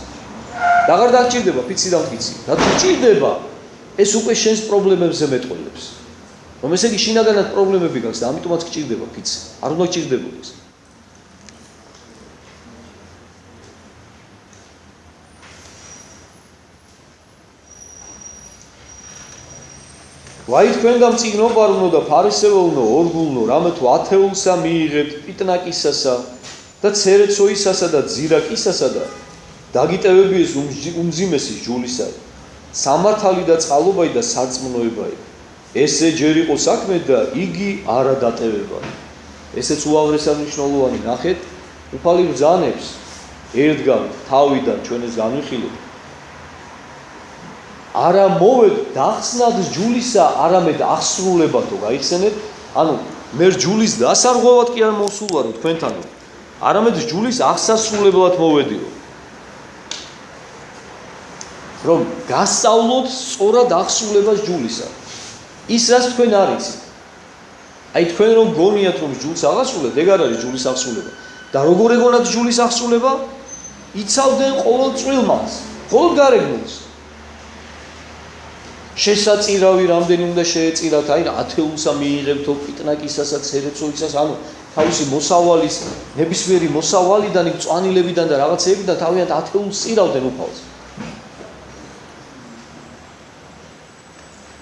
A: და აღარ დაგჭირდება ფიცი და მტკიცი. რა თუ ჭირდება, ეს უკვე შენს პრობლემებზე მეტყველებს. რომ ესე იგი შინაგანად პრობლემები გაქვს და ამიტომაც გჭირდება ფიცი. არ უნდა გჭირდებოდეს. ვაი თქვენ გამწიგნობარუნო და ფარისეველნო ორგულნო, რამე თუ ათეულსა მიიღებთ პიტნაკისასა და ცერეცოისასა და ძირაკისასა და დაგიტევებიეს უმძიმესი ჯულისაი, სამართალი და წყალობაი და სარწმუნოებაი. ესე ჯერ იყო საქმე და იგი არა დატევებაი. ესეც უაღრესად მნიშვნელოვანი, ნახეთ, უფალი ბრძანებს ერთგავით თავიდან ჩვენ ეს განვიხილოთ. არა მოვედ დახსნად ჯულისა, არამედ აღსრულებათო, გაიხსენეთ? ანუ მე ჯულის დასარღვევად კი არ მოსულვარო თქვენთან, არამედ ჯულის აღსასრულებლად მოვედიო. რომ გასწავლოთ სწორად აღსრულებას ჯულისა. ის რაც თქვენ არ იცით. აი თქვენ რომ გონიათ რომ ჯულს აღასრულებთ, ეგ არ არის ჯულის აღსრულება. და როგორ ეგონათ ჯულის აღსრულება? იცავდნენ ყოველ წვილმას, ყოველ გარეგნულს. შესაწირავი რამდენი უნდა შეეწირათ, აი ათეულსა მიიღებთო პიტნაკისასა ცერეცოისას, ანუ თავისი მოსავალის, ნებისმიერი მოსავალიდან, მწვანილებიდან და რაღაცეებიდან თავიანთ ათეულს წირავდნენ უფალს.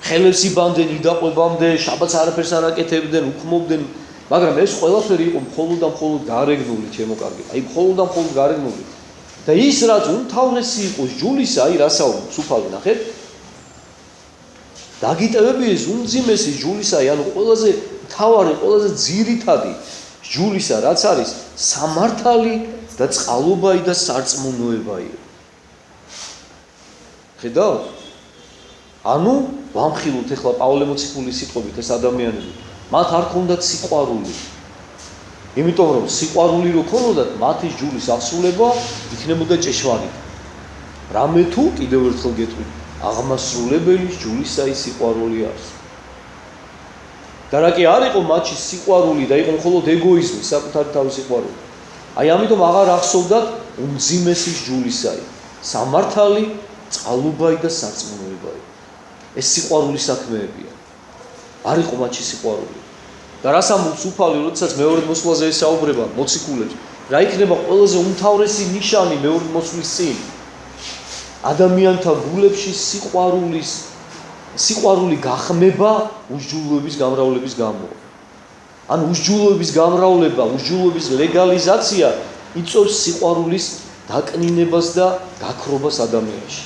A: ხელებს იბანდნენ იდაყვებამდე, შაბათს არაფერს არ აკეთებდნენ, უქმობდნენ, მაგრამ ეს ყველაფერი იყო მხოლოდ და მხოლოდ გარეგნული, ჩემო კარგი. აი მხოლოდ და მხოლოდ გარეგნული. და ის რაც უმთავრესი იყოს ჯულისა, აი რას აუგებს უფალი, ნახეთ? დაგიტევებიეს უმძიმესი ჯულისა, ანუ ყველაზე მთავარი, ყველაზე ძირითადი ჯულისა, რაც არის სამართალი და წყალობაი და სარწმუნოებაი. ხედავთ? ანუ ვამხილოთ ახლა პავლე მოციქულის სიტყვებით ეს ადამიანები, მათ არ ქონდათ სიყვარული. იმიტომ რომ სიყვარული რო ქონოდათ, მათი ჯულის აღსრულება იქნებოდა ჭეშმარიტი. რამე თუ კიდევ ერთხელ გეტყვი, აღმასრულებელი ჯულისა ის სიყვარული არის. და რა კი არ იყო მათში სიყვარული და იყო მხოლოდ ეგოიზმი, საკუთარი თავის სიყვარული. აი ამიტომ აღარ ახსოვდათ უმძიმესი ჯულისაი, სამართალი, წყალობაი და სარწმუნოებაი. ეს სიყვარულის საქმეებია. არ იყო მათში სიყვარული. და რას ამბობს უფალი, როდესაც მეორე მოსვლაზე ესაუბრება მოციქულებს, რა იქნება ყველაზე უმთავრესი ნიშანი მეორე მოსვლის წინ? ადამიანთა გულებში სიყვარული გახმება უსჯულოების გამრავლების გამო. ან უსჯულოების გამრავლება, უსჯულოების ლეგალიზაცია იწვევს სიყვარულის დაკნინებას და გაქრობას ადამიანში.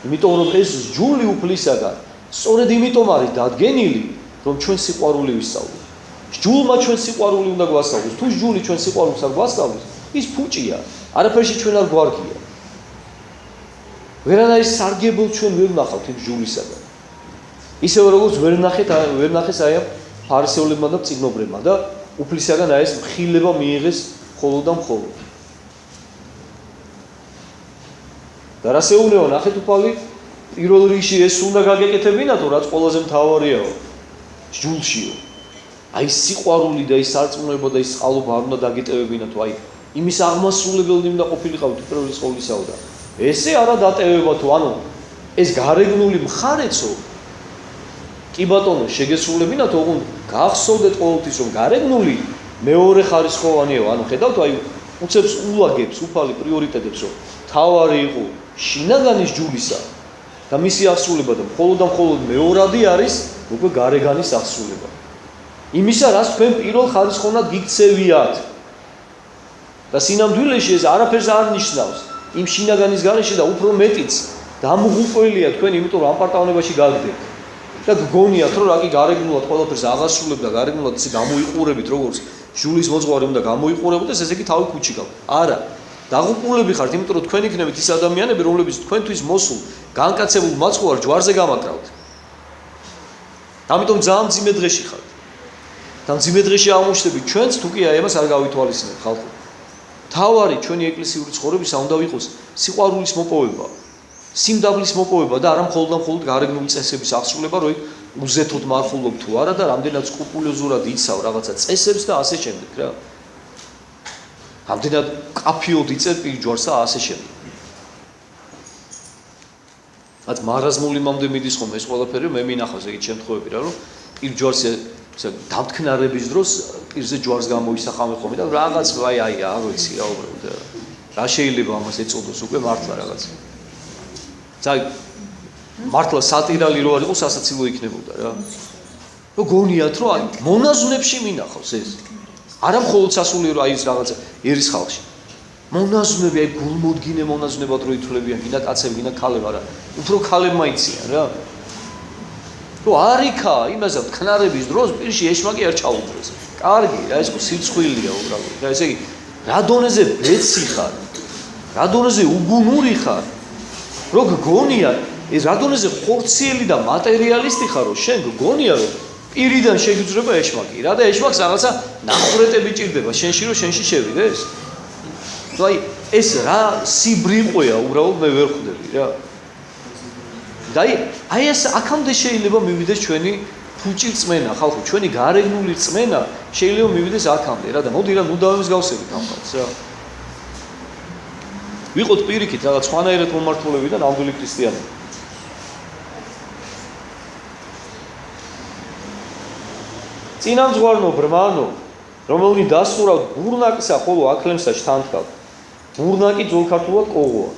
A: იმიტომ რომ ეს ჯული უფლისაგან სწორედ იმიტომ არის დადგენილი, რომ ჩვენ სიყვარული ვისწავლოთ. ჯულმა ჩვენ სიყვარული უნდა გვასწავლოს. თუ ჯული ჩვენ სიყვარულს არ გვასწავლის, ის ფუჭია. არაფერში ჩვენ არ გვარგია. ვერანაირ სარგებელს ჩვენ ვერ ვნახავთ იმ ჯულისაგან. ისევე როგორც ვერ ნახეს აი ამ ფარისეულებმა და მწიგნობრებმა და უფლისაგან აი ეს მხილება მიიღეს მხოლოდ და მხოლოდ. და რა შეუნეო, ნახეთ უფალი, პირველ რიგში ეს უნდა გაგეკეთებინათო, რაც ყველაზე მთავარიაო, ჯულშიო. აი სიყვარული და ის სარწმუნოება და ის წყალობა არ უნდა დაგეტევებინათო, აი იმის აღმასრულებელი უნდა ყოფილიყავით პირველი სკოლისაო და ესე არა დატევებათო, ანუ ეს გარეგნული მხარეცო კი ბატონო შეგესრულებინათო, ოღონდ გახსოვდეთ ყოველთვის რომ გარეგნული მეორე ხარისხოვანიო, ანუ ხედავთ აი უცებს ულაგებს უფალი პრიორიტეტებს რომ თავარი იყო შინაგანის ჯულისა და მისი აღსრულება და მხოლოდ და მხოლოდ მეორადი არის უკვე გარეგანის აღსრულება. იმისა, რაც თქვენ პირველ ხარისხოვნად გიქცევიათ. და სინამდვილეში ეს არაფერს არ ნიშნავს. იმ შინაგანის გარეშე და უფრო მეტიც დამღუპველია თქვენ, იმიტომ რომ ამ პარტავნებაში გაგდეთ. და გგონიათ, რომ რაკი გარეგნულად ყველაფერს აღასრულებ და გარეგნულად ისე გამოიყურებით, როგორც ჟულის მოძღვარი უნდა გამოიყურებოდეს, ესე იგი თავი ქუჩი გაქვთ. არა. დაღუპულები ხართ, იმიტომ რომ თქვენ იქნებით ის ადამიანები, რომლებიც თქვენთვის მოსულ განკაცებულ მაცხოვარ ჯვარზე გამაკრავთ. ამიტომ ძალიან მძიმე დღეში ხართ. და მძიმე დღეში აღმოჩნდებით ჩვენც თუ კი აი ამას არ გავითვალისწინებთ ხალხო. თავარი ჩვენი ეკლესიური ცხოვრებისა უნდა იყოს სიყვარულის მოპოვება, სიმდაბლის მოპოვება და არა მხოლოდ გარეგნული წესების აღსრულება, რომ უზეთოდ მარხულობ თუ არა და რამდენად სკრუპულოზურად იცავ რაღაცა წესებს და ასე შემდეგ რა. რამდენად კაფიოდ იწერ პირ ჯვარს და ასე შემდეგ. რაც მარაზმული მამდე მიდის ხომ ეს ყველაფერი მე მინახავს ეგეთ შემთხვევები რა, რომ პირ ჯვარს დამთქნარების დროს პირზე ჯვარს გამოისახავენ ხოლმე და რაღაც აი არ ვიცი რა უბრალოდ რა შეიძლება ამას ეწოდოს უკვე მართლა რაღაც. მართლა სატირალი რო არ იყოს სასაცილო იქნებოდა რა. რო გონიათ რომ აი მონაზვნებში მინახავს ეს. არა მხოლოდ სასულიერო აი ეს რაღაცა ერის ხალხში. მონაზვნები აი გულმოდგინე მონაზვნებად რო ითვლებიან, გინდა კაცები, გინდა ქალები, არა. უფრო ქალებმა იციან რა. რო არ იქა იმასა თქნარების დროს პირში ეშმაკი არ ჩაუდგეს. კარგი რა ეს სიცხვილია უბრალოდ. რა ესე იგი რა დონეზე ბეცი ხარ? რა დონეზე უგუნური ხარ? რო გგონია ეს რა დონეზე ხორციელი და მატერიალისტი ხარ, რომ შენ გგონია რომ პირიდან შეგიძლება ეშმაკი რა და ეშმაკს რაღაცა ნახვრეტები ჭირდება შენში რომ შენში შევიდეს. ნუ აი ეს რა სიბრიყვეა უბრალოდ მე ვერ ხვდები რა. და აი ეს აქამდე შეიძლება მივიდეს ჩვენი ფუჭი რწმენა ხალხო, ჩვენი გარეგნული რწმენა შეიძლება მივიდეს აქამდე რა და მოდი რა ნუ დავემსგავსებით ამ ხალხს რა. ვიყოთ პირიქით რაღაც სხვანაირად მომართულები და ნამდვილი ქრისტიანები. წინამძღვარნო ბრმანო, რომელნი დასურავთ ბურნაკისა ხოლო აკლემსა შთანთქავთ. ბურნაკი ძოლქართულად ყოღოა.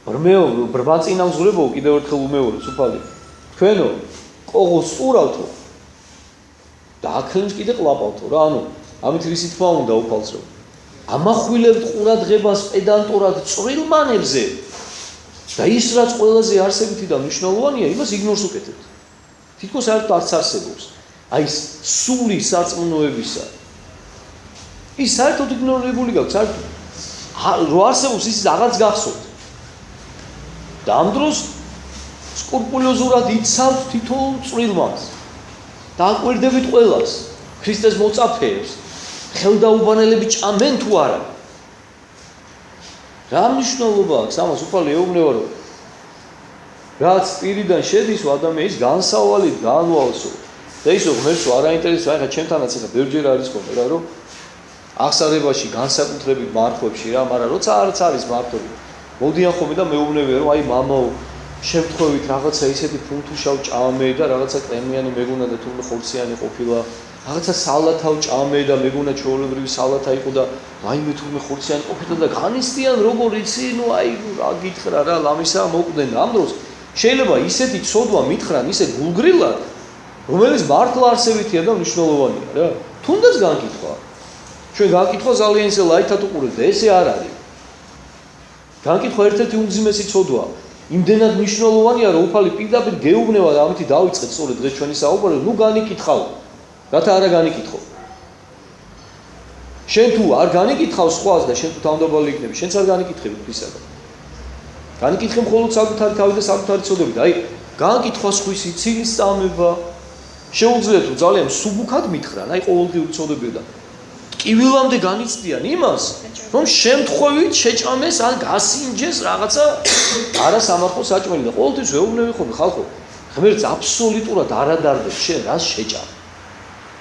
A: ბრმა წინამძღვრებო კიდევ ერთხელ უმეორებ სუფალი. თქვენო ყოღოს ურავთო და აკლემს კიდე ყლაპავთო რა, ანუ ამით რისი თქმა უნდა უფალს რომ ამახვილებთ ყურადღებას პედანტურად წვრილმანებზე და ის რაც ყველაზე არსებითი და მნიშვნელოვანია, იმას იგნორს უკეთებთ. თითქოს არც არსებობს. აი ეს სული სარწმუნოებისა. ის საერთოდ იგნორებული გაქვს, რო არსებობს ის რაღაც გახსოვთ. და ამ დროს სკრუპულოზურად იცავთ თითოეულ წვრილმანს. და აკვირდებით ყველას, ქრისტეს მოწაფეებს, ხელდაუბანელები ჭამენ თუ არა. რა მნიშვნელობა აქვს ამას უფალი ეუბნება რომ რაც პირიდან შედის ადამიანის განსავალით განვალსო. და ისო ღმერთს არ აინტერესებს, აი ხა ჩემთანაც ახლა ბევრჯერ არის ხოლმე რა რომ აღსარებაში განსაკუთრებით მართვებში რა, მაგრამ როცა არც არის მართვები. მოდიან ხოლმე და მეუბნებიან რომ აი მამაო შემთხვევით რაღაცა ისეთი ფუნთუშავ ჭამე და რაღაცა კრემიანი მეგონა და თუნდაც ხორციანი ყოფილა. რაღაცა სალათავ ჭამე და მეგონა ჩვეულებრივი სალათა იყო და რაიმე თურმე ხორციანი ყოფილა და განიცდიან როგორ იცი, ნუ აი რა გითხრა რა ლამისა მოკვდნენ. ამ დროს შეიძლება ისეთი ცოდვა მითხრან ისე გულგრილად, რომელიც მართლა არსებითია და მნიშვნელოვანია რა. თუნდაც განკითხვა. ჩვენ განკითხვა ძალიან ისე ლაითად უყურებთ და ესე არ არის. განკითხვა ერთ-ერთი უმძიმესი ცოდვა. იმდენად მნიშვნელოვანია რომ უფალი პირდაპირ გეუბნება და ამით დავიწყეთ სწორედ დღეს ჩვენი საუბარი, ნუ განიკითხავ. რათა არა განიკითხო. შენ თუ არ განიკითხავ სხვას და შენ თუ თავმდაბალი იქნები, შენც არ განიკითხები ღვთისაგან. განიკითხე მხოლოდ საკუთარი თავი და საკუთარი ცოდებით. აი, განკითხვა სხვის ცილის წამება შეუძლია თუ ძალიან სუბუქად მითხრან, აი ყოველდღიური ცოდები და ტკივილამდე განიცდიან იმას, რომ შემთხვევით შეჭამეს ან გასინჯეს რაღაცა არასამართლო საჭმელი და ყოველთვის ვეუბნები ხოლმე ხალხო, ღმერთს აბსოლუტურად არ ადარდებს შენ რას შეჭამ.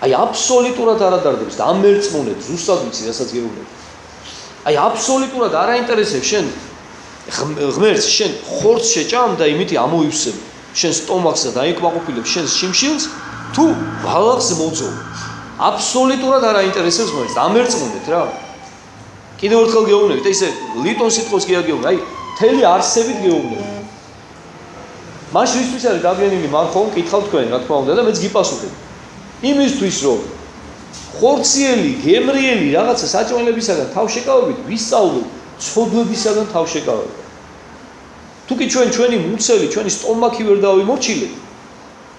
A: აი აბსოლუტურად არ ადარდებს და ამერწმუნებს ზუსტად ვიცი რასაც გეუბნები. აი აბსოლუტურად არ აინტერესებს შენ ღმერთს შენ ხორცს შეჭამ და იმითი ამოივსებ შენ სტომაქსა და აიკმაყოფილებ შენ შიმშილს თუ ბალახს მოძო. აბსოლუტურად არ აინტერესებს ღმერთს, ამერწმუნეთ რა. კიდევ ერთხელ გეუბნებით, ისე ლიტონ სიტყვის კი არ გეუბნები, აი მთელი არსებით გეუბნები. მაშინ ისთვის არის დადგენილი მარხვა, მკითხავთ თქვენ, რა თქმა უნდა და მეც გიპასუხებ. იმისთვის რომ ხორციელი, გემრიელი რაღაცა საჭმელებისაგან თავშეკავებით ვისწავლოთ ცოდვებისაგან თავშეკავება. თუკი ჩვენი მუცელი, ჩვენი სტომაქი ვერ დავიმორჩილეთ,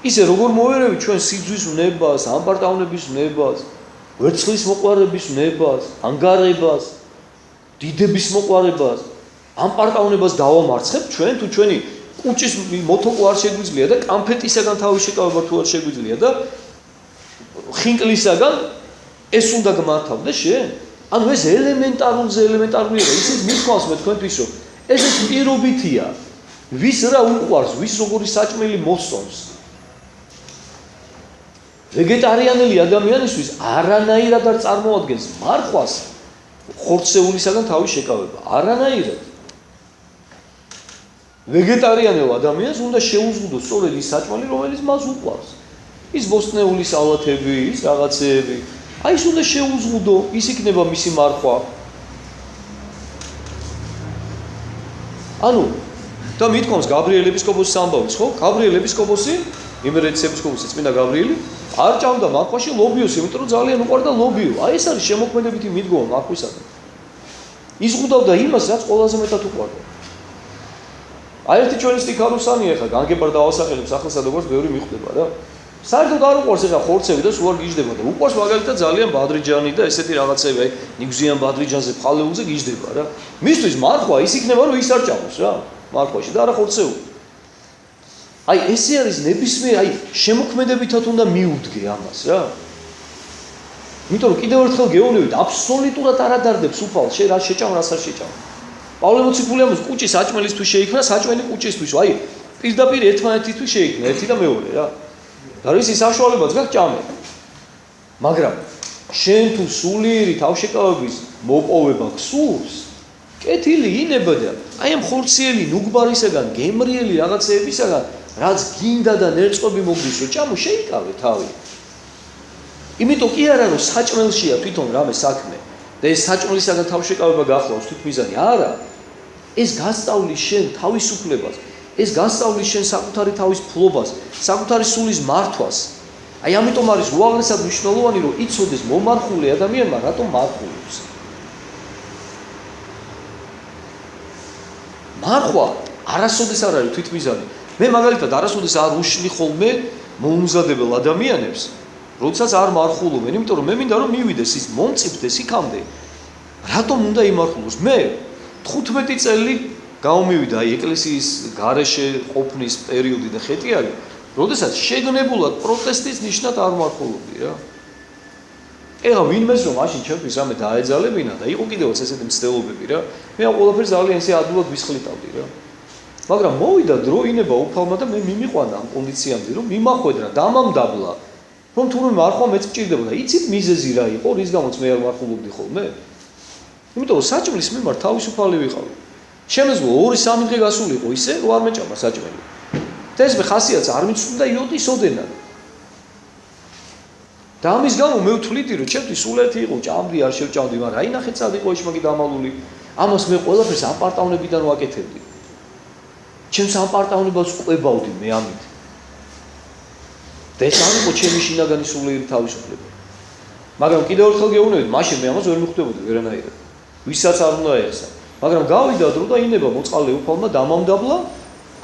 A: ისე როგორ მოვერევით ჩვენ სიძვის ვნებას, ამპარტავნების ვნებას, ვერცხლის მოყვარების ვნებას, ანგარებას, დიდების მოყვარებას, ამპარტავნებას დავამარცხებთ ჩვენ თუ ჩვენი კუჭის მოთოკო არ შეგვიძლია და კამფეტისაგან თავშეკავება თუ არ შეგვიძლია და ხინკლისაგან ეს უნდა გმართავდა შენ? ანუ ეს ელემენტარულია. ისიც მithქვავს მე თქვენთვის რომ ესეც პირობითია. ვის რა უყვარს, ვის როგორი საჭმელი მოსწონს. ვეგეტარიანელი ადამიანისთვის არანაირად არ წარმოადგენს მარხვას ხორცეულისაგან თავის შეკავება. არანაირად. ვეგეტარიანელ ადამიანს უნდა შეუზღუდოს სწორედ ის საჭმელი, რომელიც მას უყვარს. ის ბოსტნეული სალათები, ის რაღაცეები. აი ის უნდა შეუზღუდო, ის იქნება მისი მარხვა. ანუ და მithქვამს გაბრიელ ეპისკოპოსის ამბავიც, ხო? გაბრიელ ეპისკოპოსი, იმერეთის ეპისკოპოსი წმინდა გაბრიელი არ ჭამდა მარხვაში ლობიოს, იმიტომ რომ ძალიან უყვარდა ლობიო. აი ეს არის შემოქმედებითი მიდგომა მარხვისადმი. იზღუდავდა იმას, რაც ყველაზე მეტად უყვარდა. აი ერთი ჩვენი სტიქარუსანია ხა, განგებარ დავასახელებ სახელსა და როგორც ბევრი მიხვდება რა. საერთოდ არ უყვარს ეხა ხორცები და სულ არ გიждდება და უყვარს მაგალითად ძალიან ბადრიჯანი და ესეთი რაღაცები, აი ნიგზიან ბადრიჯანზე ფხალეულზე გიждდება რა. მისთვის მარხვა ის იქნება რომ ის არ ჭამოს რა, მარხვაში და არა ხორცეული. აი ესე არის ნებისმიერ, აი შემოქმედებითად უნდა მიუდგე ამას რა. იმიტომ რომ კიდევ ერთხელ გეუბნებით, აბსოლუტურად არ ადარდებს უფალს, შენ რა შეჭამ, რას არ შეჭამ. პავლე მოციქულიამოს კუჭი საჭმელისთვის შეიქმნა, საჭმელი კუჭისთვის, აი პირდაპირ ერთმანეთისთვის შეიქმნა, ერთი და მეორე რა. და ისი საშუალებაც გაქვს ჭამე. მაგრამ შენ თუ სულიერი თავშეკავების მოპოვება გსურს, კეთილი ინება და აი ამ ხორციელი ნუგბარისაგან, გემრიელი რაღაცეებისაგან, რაც გინდა და ნერწყვები მოგდის რომ ჭამო, შეიკავე თავი. იმიტომ კი არა რომ საჭმელშია თვითონ რამე საქმე და ეს საჭმელისაგან თავშეკავება გახლავს თვითმიზანი, არა. ეს გასწავლის შენ თავისუფლებას. ეს გასწავლის შენ საკუთარი თავის ფლობას, საკუთარი სულის მართვას. აი ამიტომ არის უაღრესად მნიშვნელოვანი რომ იცოდეს მომარხული ადამიანმა რატომ მარხულობს. მარხვა არასოდეს არ არის თვითმიზანი. მე მაგალითად არასოდეს არ უშლი ხოლმე მოუმზადებელ ადამიანებს, როდესაც არ მარხულობენ, იმიტომ რომ მე მინდა რომ მივიდეს ის მომწიფდეს იქამდე. რატომ უნდა იმარხულოს? მე 15 წელი გამომივიდა აი ეკლესიის გარეშე ყოფნის პერიოდი და ხეთი არის, როდესაც შეგნებულად პროტესტის ნიშნად არ მარხულობდი რა. ეხლა ვინმეს რომ მაშინ ჩემთვის რამე დაეძალებინა და იყო კიდევაც ესეთი მცდელობები რა, მე ამ ყველაფერს ძალიან ისე ადვილად ვისხლიტავდი რა. მაგრამ მოვიდა დრო ინება უფალმა და მე მიმიყვანა ამ კონდიციამდე რომ მიმახვედრა დამამდაბლა რომ თურმე მარხვა მეც მჭირდებოდა. იცით მიზეზი რა იყო, რის გამოც მე არ მარხულობდი ხოლმე? იმიტომ რომ საჭმლის მიმართ თავისუფალი ვიყავი. შემეძლო 2-3 დღე გასულიყო ისე რომ არ მეჭამა საჭმელი. და ეს მე ხასიათს არ მიცნობდა იოდის ოდენად. და ამის გამო მე ვთვლიდი რომ ჩემთვის სულ ერთი იყო ჭამდი არ შევჭამდი, მაგრამ აი ნახეთ სად იყო ეშმაკი დამალული. ამას მე ყველაფერს ამპარტავნებიდან ვაკეთებდი. ჩემს ამპარტავნებას ყვებავდი მე ამით. და ეს არ იყო ჩემი შინაგანი სულიერი თავისუფლება. მაგრამ კიდევ ერთხელ გეუბნებით, მაშინ მე ამას ვერ მიხვდებოდი ვერანაირად. ვისაც არ უნდა ეხსა. მაგრამ გავიდა დრო და ინება მოწყალე უფალმა დამამდაბლა,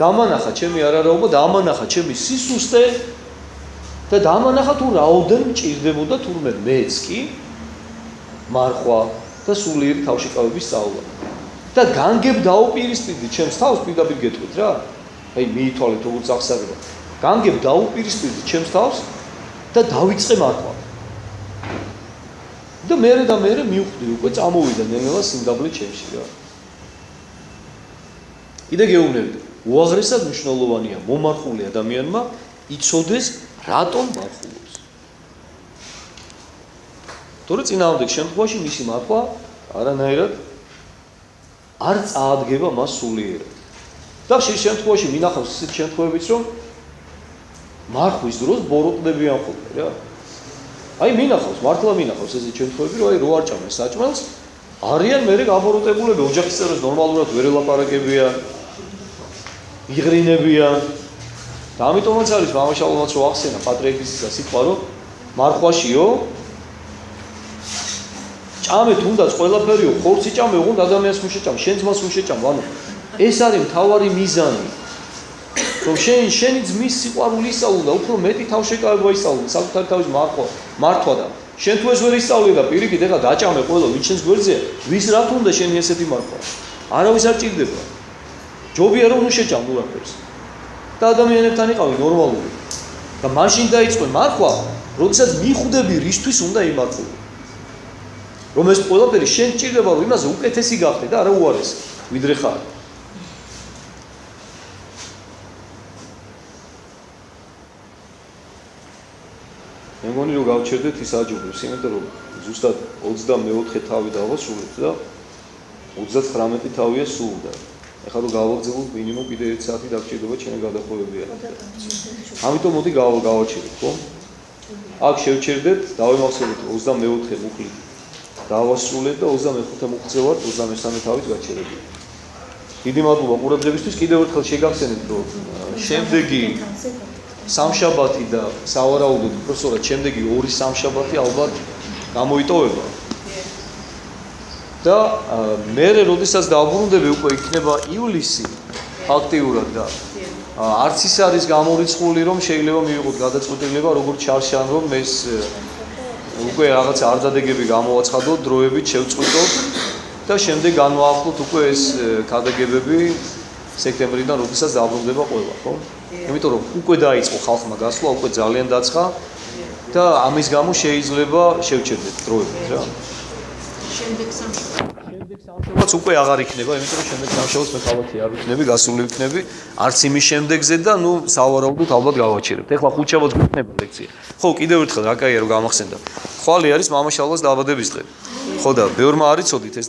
A: დამანახა ჩემი არარაობა, დამანახა ჩემი სისუსტე და დამანახა თუ რაოდენ მჭირდებოდა თურმე მეც კი მარხვა და სულიერი თავშეკავების სწავლა. და განგებ დაუპირისპირდი ჩემს თავს პირდაპირ გეტყვით რა. აი მიითვალეთ როგორც აღსაგება. განგებ დაუპირისპირდი ჩემს თავს და დავიწყე მარხვა. და მე მივხვდი უკვე წამოვიდა ნელ-ნელა სიმდაბლე ჩემში რა. კიდე გეუბნებით, უაღრესად მნიშვნელოვანია მომარხული ადამიანმა იცოდეს რატომ მარხულობს. თორე წინააღმდეგ შემთხვევაში მისი მარხვა არანაირად არ წაადგება მას სულიერად. და ხშირ შემთხვევაში მინახავს ისეთ შემთხვევებიც რომ მარხვის დროს ბოროტდებიან ხოლმე რა. აი მინახავს, მართლა მინახავს ესეთ შემთხვევები, რომ აი რო არ ჭამენ საჭმელს, არიან მერე გაბოროტებულები, ოჯახის წევრებს ნორმალურად ვერ ელაპარაკებიან, იღრინებიან, და ამიტომაც არის მამაშალომაც რო ახსენა პატრიარქისა სიტყვა რომ მარხვაშიო ჭამე თუნდაც ყველაფერიო ხორცი ჭამე ოღონდ ადამიანს მუ შეჭამ შენ ძმას მუ შეჭამ ანუ ეს არის მთავარი მიზანი რომ შენი ძმის სიყვარული ისწავლო და უფრო მეტი თავშეკავება ისწავლო საკუთარი თავის მართვა და შენ თუ ეს ვერ ისწავლე და პირიქით ეხლა დაჭამე ყველა ვინც შენს გვერდზე ვის რა თუნდა შენი ესეთი მართვა არავის არ ჭირდება ჯობია რომ ნუ შეჭამ უარაფერს და ადამიანებთან იყავი ნორმალური და მაშინ დაიწყო მართვა როდესაც მიხვდები რისთვის უნდა იმართო რომ ეს ყველაფერი შენ ჭირდება რომ იმაზე უკეთესი გახდე და არა უარესი ვიდრე ხარ მე მგონი რომ გავჩერდეთ ის აჯობებს იმიტომ რომ ზუსტად 24 თავი დავასრულეთ და 39 თავია სულ და ეხლა რომ გავაგზავნოთ მინიმუმ კიდე 1 საათი დაგჭირდება ჩემი გადახოვებია ამიტომ მოდი გავაჩერდეთ ხო აქ შევჩერდეთ დავემახსოვრეთ 24 მუხლი დავასრულეთ და 25 მუხლზე ვარ 23 თავით გაჩერებული დიდი მადლობა ყურადღებისთვის კიდევ ერთხელ შეგახსენებთ რომ შემდეგი სამშაბათი და სავარაუდოდ უბრალოდ შემდეგი 2 სამშაბათი ალბათ გამოიტოვება და მე როდესაც დავბრუნდები უკვე იქნება ივლისი აქტიურად და არც ის არის გამორიცხული რომ შეიძლება მივიღოთ გადაწყვეტილება როგორც ჩარშან რომ ეს უკვე რაღაც არდადეგები გამოვაცხადოთ დროებით შევწყვიტოთ და შემდეგ განვაახლოთ უკვე ეს ქადაგებები სექტემბრიდან როდესაც დაბრუნდება ყველა ხო იმიტომ რომ უკვე დაიწყო ხალხმა გასვლა უკვე ძალიან დაწყა და ამის გამო შეიძლება შევჩერდეთ დროებით რა შემდეგ სამშაბათს უკვე აღარ იქნება იმიტომ რომ შემდეგ სამშაბათს მე ქალაქი არ ვიქნები გასული ვიქნები არც იმის შემდეგზე და ნუ სავარაუდოდ ალბათ გავაჩერებთ ეხლა 5 შაბათს გვიქნება ლექცია ხო კიდევ ერთხელ რა კაია რომ გამახსენდა ხვალე არის მამაშალვას დაბადების დღე ხო და ბევრმა არ იცოდით ეს